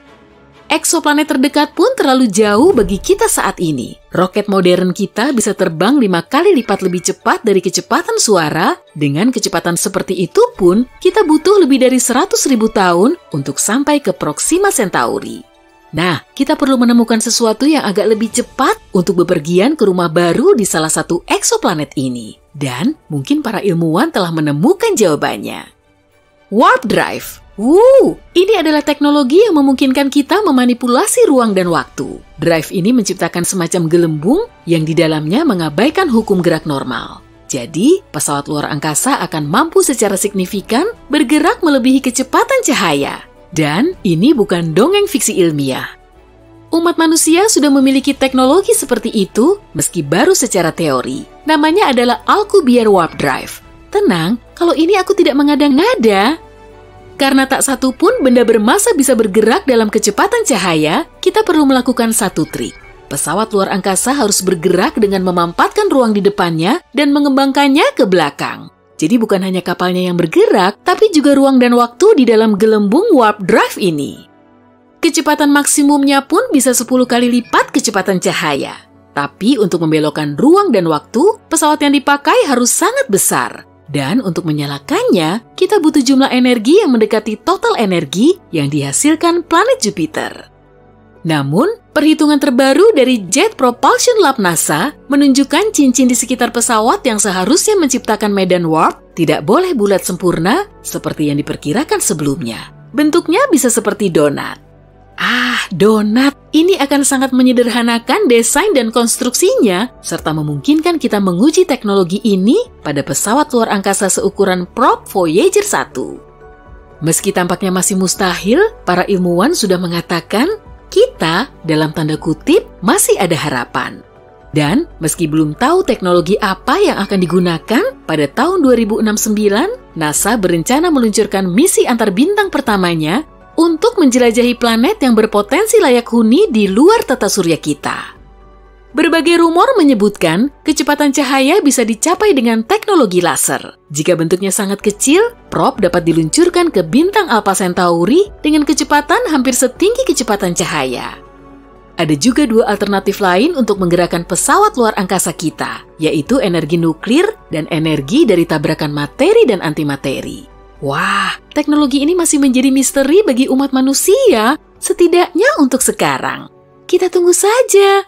Eksoplanet terdekat pun terlalu jauh bagi kita saat ini. Roket modern kita bisa terbang 5 kali lipat lebih cepat dari kecepatan suara. Dengan kecepatan seperti itu pun, kita butuh lebih dari 100.000 tahun untuk sampai ke Proxima Centauri. Nah, kita perlu menemukan sesuatu yang agak lebih cepat untuk bepergian ke rumah baru di salah satu eksoplanet ini. Dan mungkin para ilmuwan telah menemukan jawabannya. Warp Drive. Ini adalah teknologi yang memungkinkan kita memanipulasi ruang dan waktu. Drive ini menciptakan semacam gelembung yang di dalamnya mengabaikan hukum gerak normal. Jadi, pesawat luar angkasa akan mampu secara signifikan bergerak melebihi kecepatan cahaya. Dan ini bukan dongeng fiksi ilmiah. Umat manusia sudah memiliki teknologi seperti itu meski baru secara teori. Namanya adalah Alcubierre Warp Drive. Tenang, kalau ini aku tidak mengada-ngada. Karena tak satu pun benda bermassa bisa bergerak dalam kecepatan cahaya, kita perlu melakukan satu trik. Pesawat luar angkasa harus bergerak dengan memampatkan ruang di depannya dan mengembangkannya ke belakang. Jadi bukan hanya kapalnya yang bergerak, tapi juga ruang dan waktu di dalam gelembung warp drive ini. Kecepatan maksimumnya pun bisa 10 kali lipat kecepatan cahaya. Tapi untuk membelokkan ruang dan waktu, pesawat yang dipakai harus sangat besar. Dan untuk menyalakannya, kita butuh jumlah energi yang mendekati total energi yang dihasilkan planet Jupiter. Namun, perhitungan terbaru dari Jet Propulsion Lab NASA menunjukkan cincin di sekitar pesawat yang seharusnya menciptakan medan warp tidak boleh bulat sempurna seperti yang diperkirakan sebelumnya. Bentuknya bisa seperti donat. Donat. Ini akan sangat menyederhanakan desain dan konstruksinya, serta memungkinkan kita menguji teknologi ini pada pesawat luar angkasa seukuran prop Voyager 1. Meski tampaknya masih mustahil, para ilmuwan sudah mengatakan kita, dalam tanda kutip, masih ada harapan. Dan meski belum tahu teknologi apa yang akan digunakan, pada tahun 2069, NASA berencana meluncurkan misi antar bintang pertamanya untuk menjelajahi planet yang berpotensi layak huni di luar tata surya kita. Berbagai rumor menyebutkan kecepatan cahaya bisa dicapai dengan teknologi laser. Jika bentuknya sangat kecil, prop dapat diluncurkan ke bintang Alpha Centauri dengan kecepatan hampir setinggi kecepatan cahaya. Ada juga dua alternatif lain untuk menggerakkan pesawat luar angkasa kita, yaitu energi nuklir dan energi dari tabrakan materi dan antimateri. Wah, teknologi ini masih menjadi misteri bagi umat manusia, setidaknya untuk sekarang. Kita tunggu saja.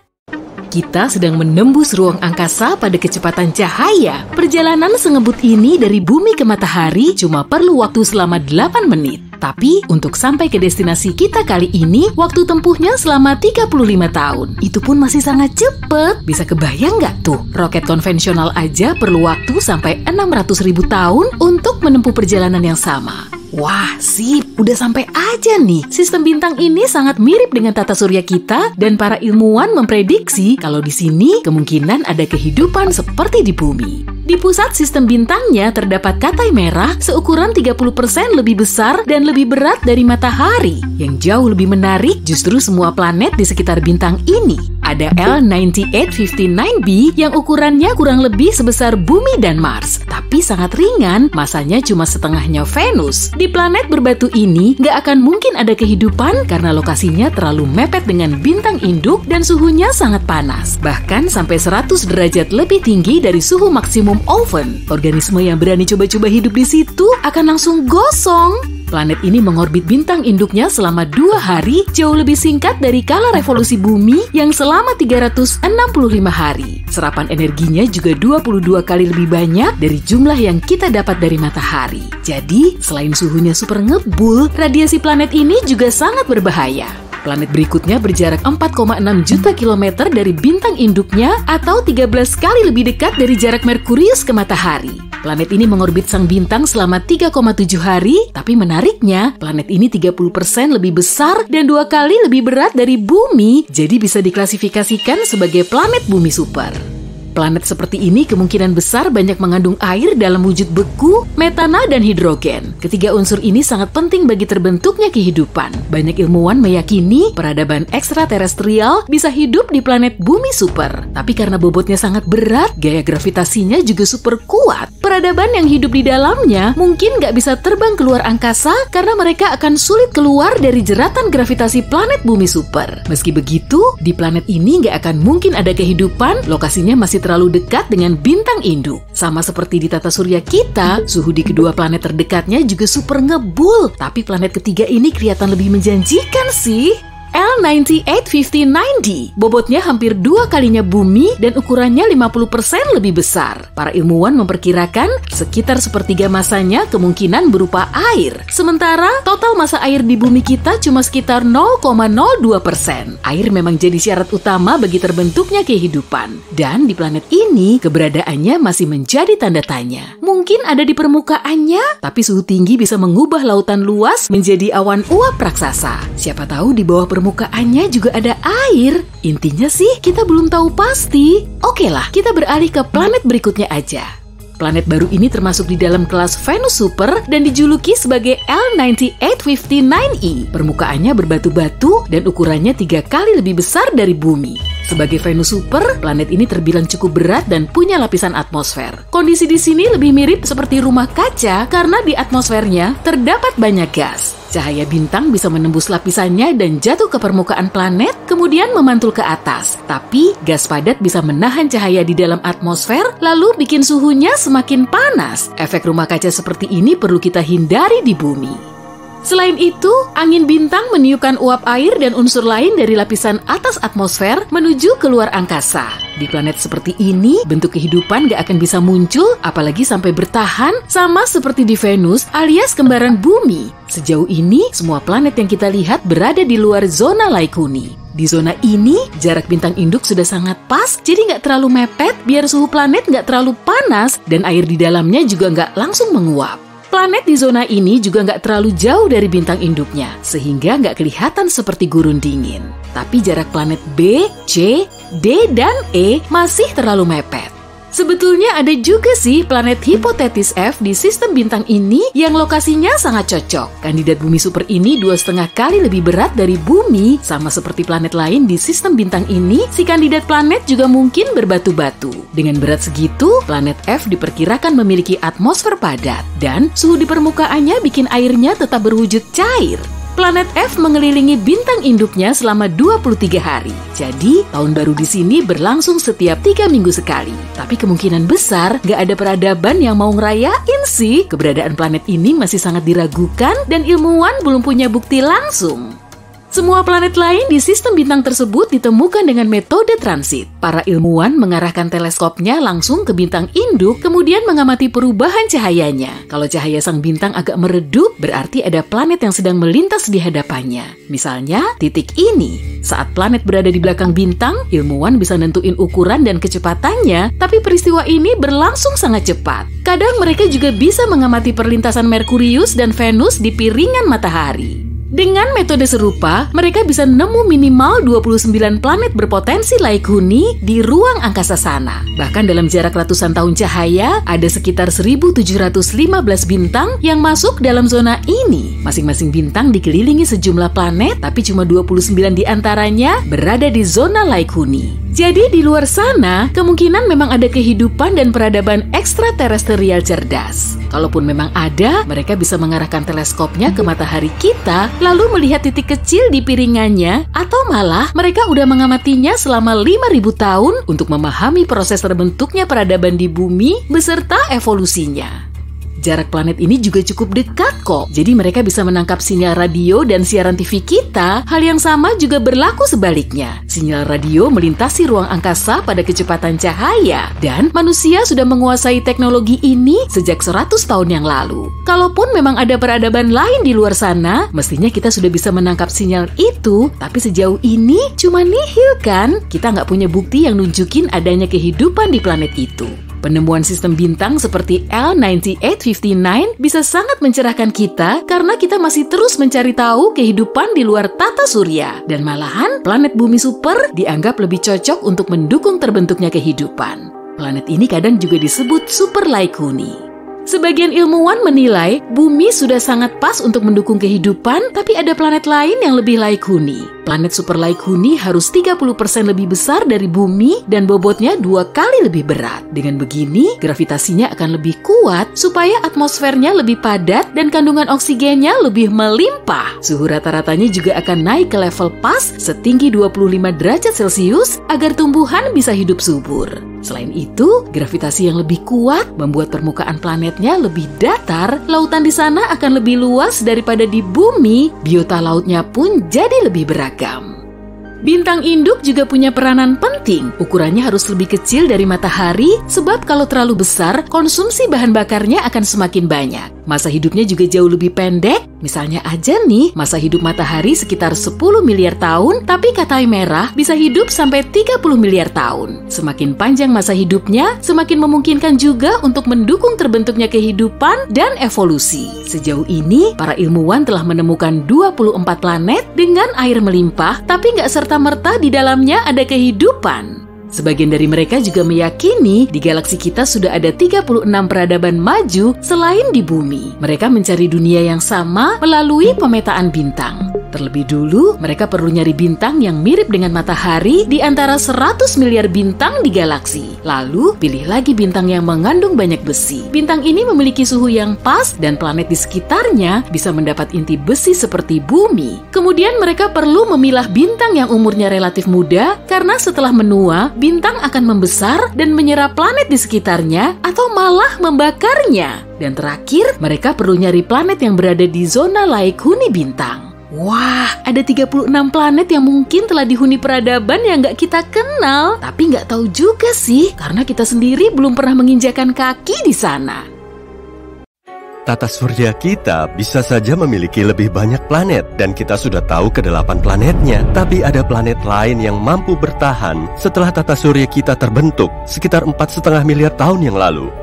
Kita sedang menembus ruang angkasa pada kecepatan cahaya. Perjalanan sengebut ini dari bumi ke matahari cuma perlu waktu selama 8 menit. Tapi untuk sampai ke destinasi kita kali ini, waktu tempuhnya selama 35 tahun. Itu pun masih sangat cepat. Bisa kebayang nggak tuh? Roket konvensional aja perlu waktu sampai 600.000 tahun untuk menempuh perjalanan yang sama. Wah, sip, udah sampai aja nih. Sistem bintang ini sangat mirip dengan tata surya kita dan para ilmuwan memprediksi kalau di sini kemungkinan ada kehidupan seperti di bumi. Di pusat sistem bintangnya terdapat katai merah seukuran 30% lebih besar dan lebih berat dari matahari. Yang jauh lebih menarik justru semua planet di sekitar bintang ini. Ada L9859b yang ukurannya kurang lebih sebesar Bumi dan Mars, tapi sangat ringan, masanya cuma setengahnya Venus. Di planet berbatu ini nggak akan mungkin ada kehidupan karena lokasinya terlalu mepet dengan bintang induk dan suhunya sangat panas, bahkan sampai 100 derajat lebih tinggi dari suhu maksimum oven. Organisme yang berani coba-coba hidup di situ akan langsung gosong. Planet ini mengorbit bintang induknya selama 2 hari, jauh lebih singkat dari kala revolusi bumi yang selama 365 hari. Serapan energinya juga 22 kali lebih banyak dari jumlah yang kita dapat dari matahari. Jadi, selain suhunya super ngebul, radiasi planet ini juga sangat berbahaya. Planet berikutnya berjarak 4,6 juta kilometer dari bintang induknya atau 13 kali lebih dekat dari jarak Merkurius ke matahari. Planet ini mengorbit sang bintang selama 3,7 hari, tapi menariknya, planet ini 30% lebih besar dan 2 kali lebih berat dari bumi, jadi bisa diklasifikasikan sebagai planet bumi super. Planet seperti ini kemungkinan besar banyak mengandung air dalam wujud beku, metana, dan hidrogen. Ketiga unsur ini sangat penting bagi terbentuknya kehidupan. Banyak ilmuwan meyakini peradaban ekstraterestrial bisa hidup di planet bumi super. Tapi karena bobotnya sangat berat, gaya gravitasinya juga super kuat. Peradaban yang hidup di dalamnya mungkin nggak bisa terbang keluar angkasa karena mereka akan sulit keluar dari jeratan gravitasi planet bumi super. Meski begitu, di planet ini nggak akan mungkin ada kehidupan, lokasinya masih terlalu dekat dengan bintang induk. Sama seperti di tata surya kita, suhu di kedua planet terdekatnya juga super ngebul. Tapi planet ketiga ini kelihatan lebih menjanjikan sih. L9859d, bobotnya hampir 2 kalinya bumi dan ukurannya 50% lebih besar. Para ilmuwan memperkirakan sekitar sepertiga masanya kemungkinan berupa air. Sementara total massa air di bumi kita cuma sekitar 0,02%. Air memang jadi syarat utama bagi terbentuknya kehidupan. Dan di planet ini keberadaannya masih menjadi tanda tanya. Mungkin ada di permukaannya, tapi suhu tinggi bisa mengubah lautan luas menjadi awan uap raksasa. Siapa tahu di bawah permukaannya juga ada air. Intinya sih kita belum tahu pasti. Oke lah, kita beralih ke planet berikutnya aja. Planet baru ini termasuk di dalam kelas Venus Super dan dijuluki sebagai L9859e. Permukaannya berbatu-batu dan ukurannya 3 kali lebih besar dari bumi. Sebagai Venus Super, planet ini terbilang cukup berat dan punya lapisan atmosfer. Kondisi di sini lebih mirip seperti rumah kaca karena di atmosfernya terdapat banyak gas. Cahaya bintang bisa menembus lapisannya dan jatuh ke permukaan planet, kemudian memantul ke atas. Tapi, gas padat bisa menahan cahaya di dalam atmosfer, lalu bikin suhunya semakin panas. Efek rumah kaca seperti ini perlu kita hindari di bumi. Selain itu, angin bintang meniupkan uap air dan unsur lain dari lapisan atas atmosfer menuju keluar angkasa. Di planet seperti ini, bentuk kehidupan gak akan bisa muncul, apalagi sampai bertahan, sama seperti di Venus alias kembaran bumi. Sejauh ini, semua planet yang kita lihat berada di luar zona Laikuni. Di zona ini, jarak bintang induk sudah sangat pas, jadi nggak terlalu mepet, biar suhu planet nggak terlalu panas, dan air di dalamnya juga nggak langsung menguap. Planet di zona ini juga nggak terlalu jauh dari bintang induknya, sehingga nggak kelihatan seperti gurun dingin. Tapi jarak planet B, C, D, dan E masih terlalu mepet. Sebetulnya ada juga sih planet hipotetis F di sistem bintang ini yang lokasinya sangat cocok. Kandidat bumi super ini 2,5 kali lebih berat dari bumi. Sama seperti planet lain di sistem bintang ini, si kandidat planet juga mungkin berbatu-batu. Dengan berat segitu, planet F diperkirakan memiliki atmosfer padat. Dan suhu di permukaannya bikin airnya tetap berwujud cair. Planet F mengelilingi bintang induknya selama 23 hari. Jadi, tahun baru di sini berlangsung setiap 3 minggu sekali. Tapi kemungkinan besar gak ada peradaban yang mau ngerayain sih. Keberadaan planet ini masih sangat diragukan dan ilmuwan belum punya bukti langsung. Semua planet lain di sistem bintang tersebut ditemukan dengan metode transit. Para ilmuwan mengarahkan teleskopnya langsung ke bintang induk, kemudian mengamati perubahan cahayanya. Kalau cahaya sang bintang agak meredup, berarti ada planet yang sedang melintas di hadapannya. Misalnya, titik ini. Saat planet berada di belakang bintang, ilmuwan bisa nentuin ukuran dan kecepatannya, tapi peristiwa ini berlangsung sangat cepat. Kadang mereka juga bisa mengamati perlintasan Merkurius dan Venus di piringan matahari. Dengan metode serupa, mereka bisa nemu minimal 29 planet berpotensi laik huni di ruang angkasa sana. Bahkan dalam jarak ratusan tahun cahaya, ada sekitar 1715 bintang yang masuk dalam zona ini. Masing-masing bintang dikelilingi sejumlah planet, tapi cuma 29 diantaranya berada di zona laik huni. Jadi di luar sana, kemungkinan memang ada kehidupan dan peradaban ekstraterestrial cerdas. Kalaupun memang ada, mereka bisa mengarahkan teleskopnya ke matahari kita, lalu melihat titik kecil di piringannya, atau malah mereka udah mengamatinya selama 5.000 tahun untuk memahami proses terbentuknya peradaban di bumi beserta evolusinya. Jarak planet ini juga cukup dekat kok, jadi mereka bisa menangkap sinyal radio dan siaran TV kita. Hal yang sama juga berlaku sebaliknya. Sinyal radio melintasi ruang angkasa pada kecepatan cahaya, dan manusia sudah menguasai teknologi ini sejak 100 tahun yang lalu. Kalaupun memang ada peradaban lain di luar sana, mestinya kita sudah bisa menangkap sinyal itu, tapi sejauh ini cuma nihil kan? Kita nggak punya bukti yang nunjukin adanya kehidupan di planet itu. Penemuan sistem bintang seperti L9859 bisa sangat mencerahkan kita karena kita masih terus mencari tahu kehidupan di luar tata surya. Dan malahan planet bumi super dianggap lebih cocok untuk mendukung terbentuknya kehidupan. Planet ini kadang juga disebut super laik huni. Sebagian ilmuwan menilai bumi sudah sangat pas untuk mendukung kehidupan, tapi ada planet lain yang lebih laik huni. Planet super laik huni harus 30% lebih besar dari bumi dan bobotnya 2 kali lebih berat. Dengan begini, gravitasinya akan lebih kuat supaya atmosfernya lebih padat dan kandungan oksigennya lebih melimpah. Suhu rata-ratanya juga akan naik ke level pas setinggi 25 derajat Celcius agar tumbuhan bisa hidup subur. Selain itu, gravitasi yang lebih kuat membuat permukaan planetnya lebih datar, lautan di sana akan lebih luas daripada di bumi, biota lautnya pun jadi lebih beragam. Bintang induk juga punya peranan penting. Ukurannya harus lebih kecil dari matahari, sebab kalau terlalu besar, konsumsi bahan bakarnya akan semakin banyak. Masa hidupnya juga jauh lebih pendek. Misalnya aja nih, masa hidup matahari sekitar 10 miliar tahun, tapi katai merah bisa hidup sampai 30 miliar tahun. Semakin panjang masa hidupnya, semakin memungkinkan juga untuk mendukung terbentuknya kehidupan dan evolusi. Sejauh ini, para ilmuwan telah menemukan 24 planet dengan air melimpah, tapi nggak serta-merta di dalamnya ada kehidupan. Sebagian dari mereka juga meyakini di galaksi kita sudah ada 36 peradaban maju selain di bumi. Mereka mencari dunia yang sama melalui pemetaan bintang. Terlebih dulu, mereka perlu nyari bintang yang mirip dengan matahari di antara 100 miliar bintang di galaksi. Lalu, pilih lagi bintang yang mengandung banyak besi. Bintang ini memiliki suhu yang pas dan planet di sekitarnya bisa mendapat inti besi seperti bumi. Kemudian mereka perlu memilah bintang yang umurnya relatif muda karena setelah menua, bintang akan membesar dan menyerap planet di sekitarnya atau malah membakarnya. Dan terakhir, mereka perlu nyari planet yang berada di zona laik huni bintang. Wah, ada 36 planet yang mungkin telah dihuni peradaban yang nggak kita kenal. Tapi nggak tahu juga sih, karena kita sendiri belum pernah menginjakan kaki di sana. Tata surya kita bisa saja memiliki lebih banyak planet dan kita sudah tahu ke-8 planetnya. Tapi ada planet lain yang mampu bertahan setelah tata surya kita terbentuk sekitar 4,5 miliar tahun yang lalu.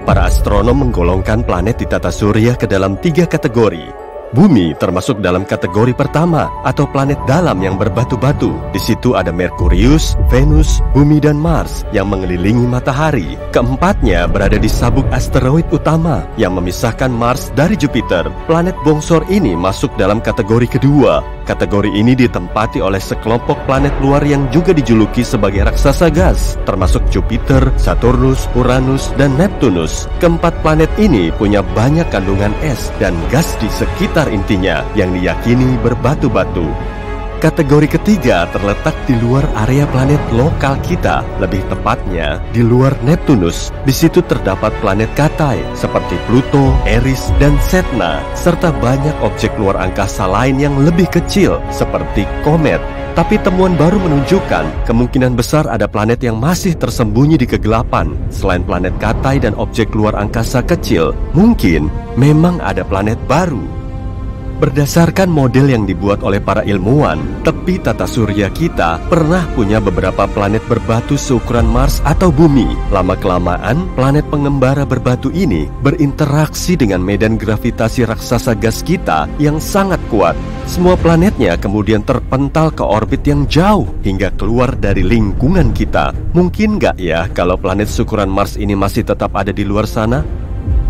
Para astronom menggolongkan planet di tata surya ke dalam 3 kategori. Bumi termasuk dalam kategori pertama atau planet dalam yang berbatu-batu. Di situ ada Merkurius, Venus, Bumi dan Mars yang mengelilingi matahari. Keempatnya berada di sabuk asteroid utama yang memisahkan Mars dari Jupiter. Planet bongsor ini masuk dalam kategori kedua. Kategori ini ditempati oleh sekelompok planet luar yang juga dijuluki sebagai raksasa gas, termasuk Jupiter, Saturnus, Uranus, dan Neptunus. Keempat planet ini punya banyak kandungan es dan gas di sekitar intinya yang diyakini berbatu-batu. Kategori ketiga terletak di luar area planet lokal kita, lebih tepatnya di luar Neptunus. Di situ terdapat planet Katai seperti Pluto, Eris, dan Sedna, serta banyak objek luar angkasa lain yang lebih kecil seperti komet. Tapi temuan baru menunjukkan kemungkinan besar ada planet yang masih tersembunyi di kegelapan. Selain planet Katai dan objek luar angkasa kecil, mungkin memang ada planet baru. Berdasarkan model yang dibuat oleh para ilmuwan, tepi tata surya kita pernah punya beberapa planet berbatu seukuran Mars atau Bumi. Lama-kelamaan, planet pengembara berbatu ini berinteraksi dengan medan gravitasi raksasa gas kita yang sangat kuat. Semua planetnya kemudian terpental ke orbit yang jauh hingga keluar dari lingkungan kita. Mungkin nggak ya kalau planet seukuran Mars ini masih tetap ada di luar sana?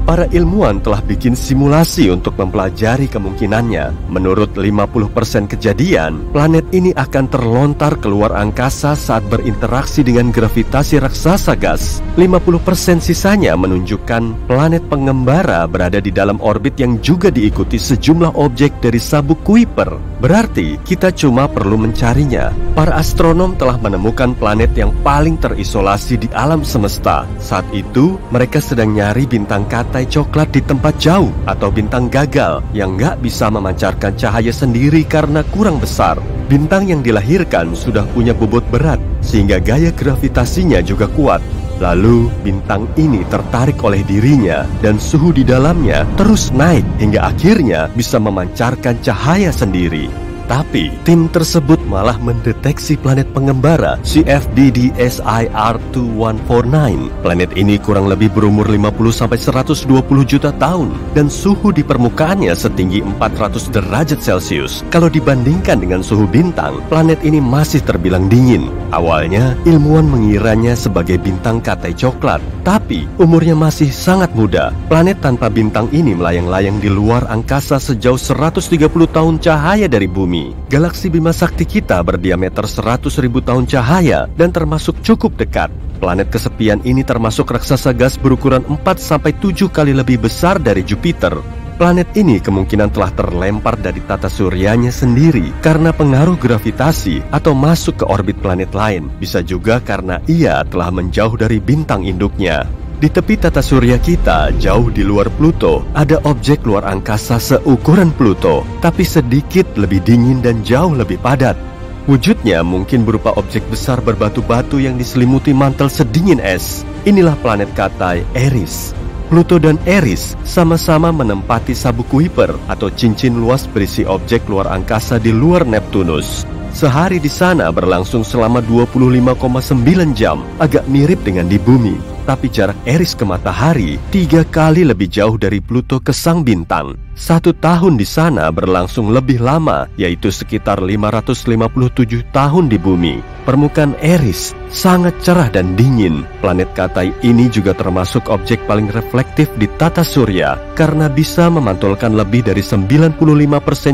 Para ilmuwan telah bikin simulasi untuk mempelajari kemungkinannya. Menurut 50% kejadian, planet ini akan terlontar keluar angkasa saat berinteraksi dengan gravitasi raksasa gas. 50% sisanya menunjukkan planet pengembara berada di dalam orbit yang juga diikuti sejumlah objek dari sabuk Kuiper. Berarti kita cuma perlu mencarinya. Para astronom telah menemukan planet yang paling terisolasi di alam semesta. Saat itu, mereka sedang nyari bintang katai coklat di tempat jauh atau bintang gagal yang nggak bisa memancarkan cahaya sendiri karena kurang besar. Bintang yang dilahirkan sudah punya bobot berat sehingga gaya gravitasinya juga kuat. Lalu bintang ini tertarik oleh dirinya dan suhu di dalamnya terus naik hingga akhirnya bisa memancarkan cahaya sendiri. Tapi tim tersebut malah mendeteksi planet pengembara CFDD SIR2149. Planet ini kurang lebih berumur 50-120 juta tahun dan suhu di permukaannya setinggi 400 derajat Celcius. Kalau dibandingkan dengan suhu bintang, planet ini masih terbilang dingin. Awalnya ilmuwan mengiranya sebagai bintang katai coklat, tapi umurnya masih sangat muda. Planet tanpa bintang ini melayang-layang di luar angkasa sejauh 130 tahun cahaya dari bumi. Galaksi Bima Sakti kita berdiameter 100.000 tahun cahaya dan termasuk cukup dekat. Planet kesepian ini termasuk raksasa gas berukuran 4-7 kali lebih besar dari Jupiter. Planet ini kemungkinan telah terlempar dari tata suryanya sendiri karena pengaruh gravitasi atau masuk ke orbit planet lain. Bisa juga karena ia telah menjauh dari bintang induknya. Di tepi tata surya kita, jauh di luar Pluto, ada objek luar angkasa seukuran Pluto, tapi sedikit lebih dingin dan jauh lebih padat. Wujudnya mungkin berupa objek besar berbatu-batu yang diselimuti mantel sedingin es. Inilah planet katai Eris. Pluto dan Eris sama-sama menempati sabuk Kuiper atau cincin luas berisi objek luar angkasa di luar Neptunus. Sehari di sana berlangsung selama 25,9 jam, agak mirip dengan di bumi. Tapi jarak Eris ke matahari 3 kali lebih jauh dari Pluto ke sang bintang. 1 tahun di sana berlangsung lebih lama, yaitu sekitar 557 tahun di bumi. Permukaan Eris sangat cerah dan dingin. Planet katai ini juga termasuk objek paling reflektif di tata surya karena bisa memantulkan lebih dari 95%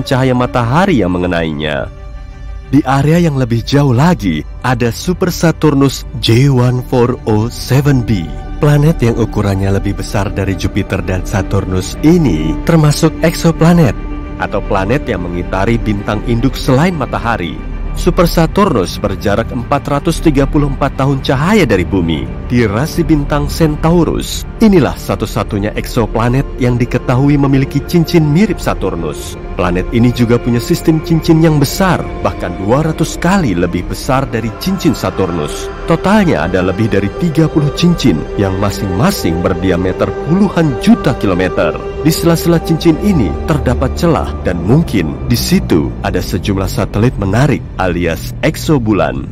cahaya matahari yang mengenainya. Di area yang lebih jauh lagi, ada Super Saturnus J1407b. Planet yang ukurannya lebih besar dari Jupiter dan Saturnus ini termasuk eksoplanet atau planet yang mengitari bintang induk selain matahari. Super Saturnus berjarak 434 tahun cahaya dari bumi di rasi bintang Centaurus. Inilah satu-satunya eksoplanet yang diketahui memiliki cincin mirip Saturnus. Planet ini juga punya sistem cincin yang besar, bahkan 200 kali lebih besar dari cincin Saturnus. Totalnya ada lebih dari 30 cincin yang masing-masing berdiameter puluhan juta kilometer. Di sela-sela cincin ini terdapat celah dan mungkin di situ ada sejumlah satelit menarik alias eksobulan.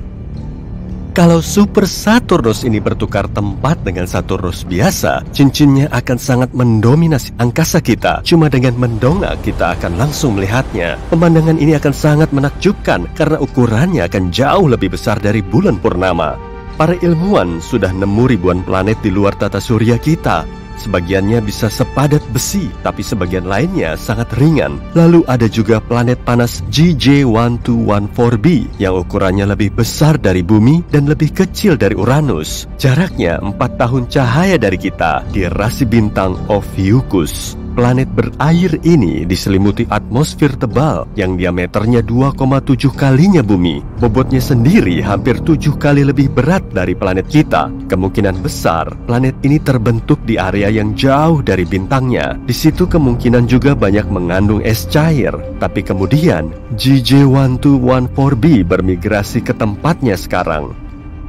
Kalau Super Saturnus ini bertukar tempat dengan Saturnus biasa, cincinnya akan sangat mendominasi angkasa kita. Cuma dengan mendongak kita akan langsung melihatnya. Pemandangan ini akan sangat menakjubkan karena ukurannya akan jauh lebih besar dari bulan purnama. Para ilmuwan sudah nemu ribuan planet di luar tata surya kita. Sebagiannya bisa sepadat besi, tapi sebagian lainnya sangat ringan. Lalu ada juga planet panas GJ1214b yang ukurannya lebih besar dari bumi dan lebih kecil dari Uranus. Jaraknya 4 tahun cahaya dari kita di rasi bintang Ophiuchus. Planet berair ini diselimuti atmosfer tebal yang diameternya 2,7 kalinya bumi. Bobotnya sendiri hampir 7 kali lebih berat dari planet kita. Kemungkinan besar planet ini terbentuk di area yang jauh dari bintangnya. Di situ kemungkinan juga banyak mengandung es cair. Tapi kemudian GJ1214b bermigrasi ke tempatnya sekarang.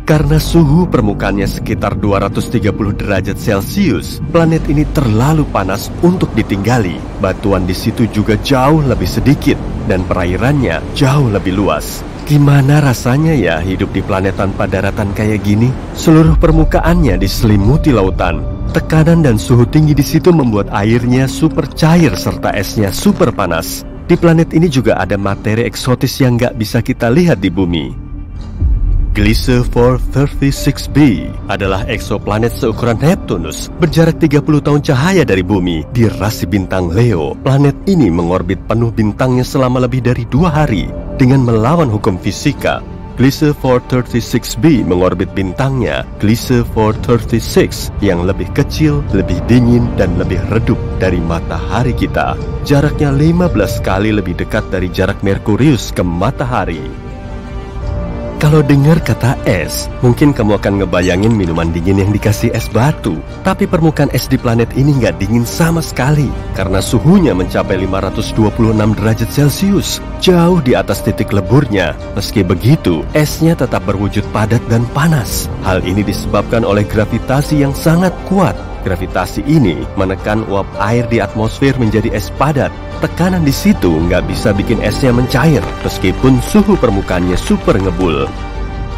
Karena suhu permukaannya sekitar 230 derajat Celcius, planet ini terlalu panas untuk ditinggali. Batuan di situ juga jauh lebih sedikit dan perairannya jauh lebih luas. Gimana rasanya ya hidup di planet tanpa daratan kayak gini? Seluruh permukaannya diselimuti lautan. Tekanan dan suhu tinggi di situ membuat airnya super cair serta esnya super panas. Di planet ini juga ada materi eksotis yang nggak bisa kita lihat di bumi. Gliese 436b adalah eksoplanet seukuran Neptunus, berjarak 30 tahun cahaya dari bumi di rasi bintang Leo. Planet ini mengorbit penuh bintangnya selama lebih dari 2 hari dengan melawan hukum fisika. Gliese 436b mengorbit bintangnya Gliese 436 yang lebih kecil, lebih dingin, dan lebih redup dari matahari kita. Jaraknya 15 kali lebih dekat dari jarak Merkurius ke matahari. Kalau dengar kata es, mungkin kamu akan ngebayangin minuman dingin yang dikasih es batu. Tapi permukaan es di planet ini nggak dingin sama sekali, karena suhunya mencapai 526 derajat Celcius, jauh di atas titik leburnya. Meski begitu, esnya tetap berwujud padat dan panas. Hal ini disebabkan oleh gravitasi yang sangat kuat. Gravitasi ini menekan uap air di atmosfer menjadi es padat. Tekanan di situ nggak bisa bikin esnya mencair, meskipun suhu permukaannya super ngebul.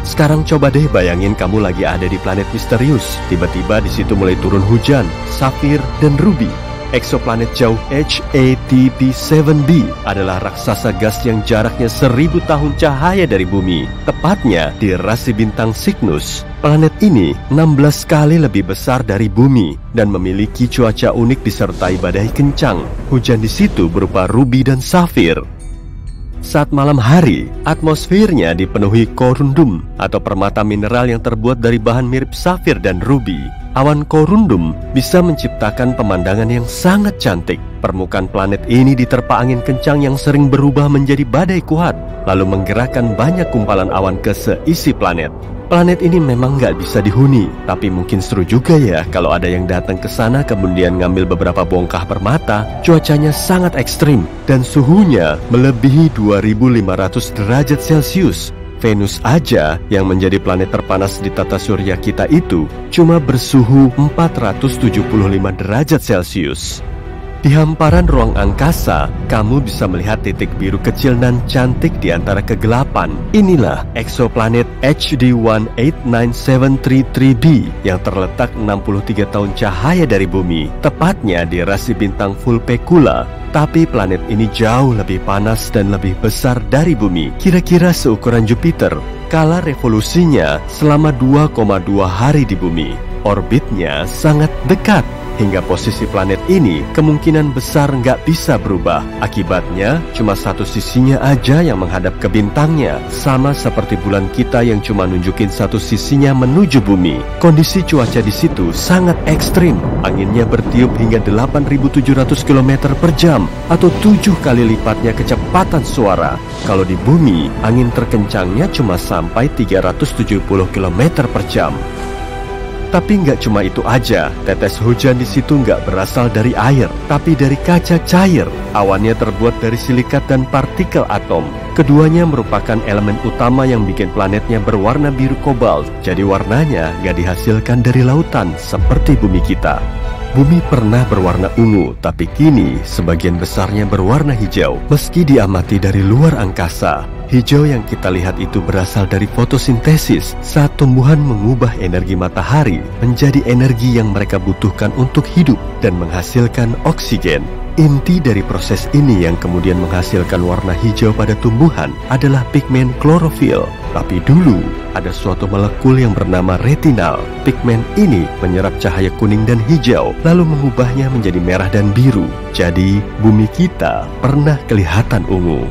Sekarang coba deh bayangin kamu lagi ada di planet misterius. Tiba-tiba di situ mulai turun hujan, safir, dan ruby. Eksoplanet jauh HATP7b adalah raksasa gas yang jaraknya 1000 tahun cahaya dari bumi, tepatnya di rasi bintang Cygnus. Planet ini 16 kali lebih besar dari bumi dan memiliki cuaca unik disertai badai kencang. Hujan di situ berupa ruby dan safir. Saat malam hari, atmosfernya dipenuhi korundum atau permata mineral yang terbuat dari bahan mirip safir dan ruby. Awan korundum bisa menciptakan pemandangan yang sangat cantik. Permukaan planet ini diterpa angin kencang yang sering berubah menjadi badai kuat, lalu menggerakkan banyak kumpalan awan ke seisi planet. Planet ini memang nggak bisa dihuni, tapi mungkin seru juga ya kalau ada yang datang ke sana kemudian ngambil beberapa bongkah permata. Cuacanya sangat ekstrim dan suhunya melebihi 2500 derajat Celcius. Venus aja yang menjadi planet terpanas di tata surya kita itu cuma bersuhu 475 derajat Celcius. Di hamparan ruang angkasa, kamu bisa melihat titik biru kecil dan cantik di antara kegelapan. Inilah eksoplanet HD 189733b yang terletak 63 tahun cahaya dari bumi, tepatnya di rasi bintang Vulpecula. Tapi planet ini jauh lebih panas dan lebih besar dari bumi, kira-kira seukuran Jupiter. Kala revolusinya selama 2,2 hari di bumi. Orbitnya sangat dekat, hingga posisi planet ini kemungkinan besar nggak bisa berubah. Akibatnya, cuma satu sisinya aja yang menghadap ke bintangnya, sama seperti bulan kita yang cuma nunjukin satu sisinya menuju bumi. Kondisi cuaca di situ sangat ekstrim. Anginnya bertiup hingga 8.700 km per jam, atau 7 kali lipatnya kecepatan suara. Kalau di bumi, angin terkencangnya cuma sampai 370 km per jam. Tapi nggak cuma itu aja, tetes hujan di situ nggak berasal dari air, tapi dari kaca cair. Awannya terbuat dari silikat dan partikel atom. Keduanya merupakan elemen utama yang bikin planetnya berwarna biru kobalt. Jadi warnanya nggak dihasilkan dari lautan seperti bumi kita. Bumi pernah berwarna ungu, tapi kini sebagian besarnya berwarna hijau. Meski diamati dari luar angkasa, hijau yang kita lihat itu berasal dari fotosintesis saat tumbuhan mengubah energi matahari menjadi energi yang mereka butuhkan untuk hidup dan menghasilkan oksigen. Inti dari proses ini yang kemudian menghasilkan warna hijau pada tumbuhan adalah pigmen klorofil. Tapi dulu ada suatu molekul yang bernama retinal. Pigmen ini menyerap cahaya kuning dan hijau, lalu mengubahnya menjadi merah dan biru. Jadi bumi kita pernah kelihatan ungu.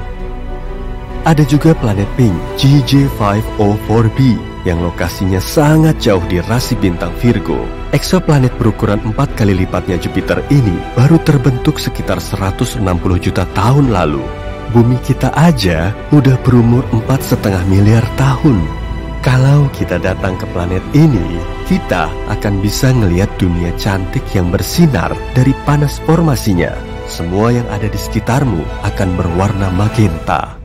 Ada juga planet pink GJ504b yang lokasinya sangat jauh di rasi bintang Virgo. Eksoplanet berukuran 4 kali lipatnya Jupiter ini baru terbentuk sekitar 160 juta tahun lalu. Bumi kita aja udah berumur 4,5 miliar tahun. Kalau kita datang ke planet ini, kita akan bisa ngelihat dunia cantik yang bersinar dari panas formasinya. Semua yang ada di sekitarmu akan berwarna magenta.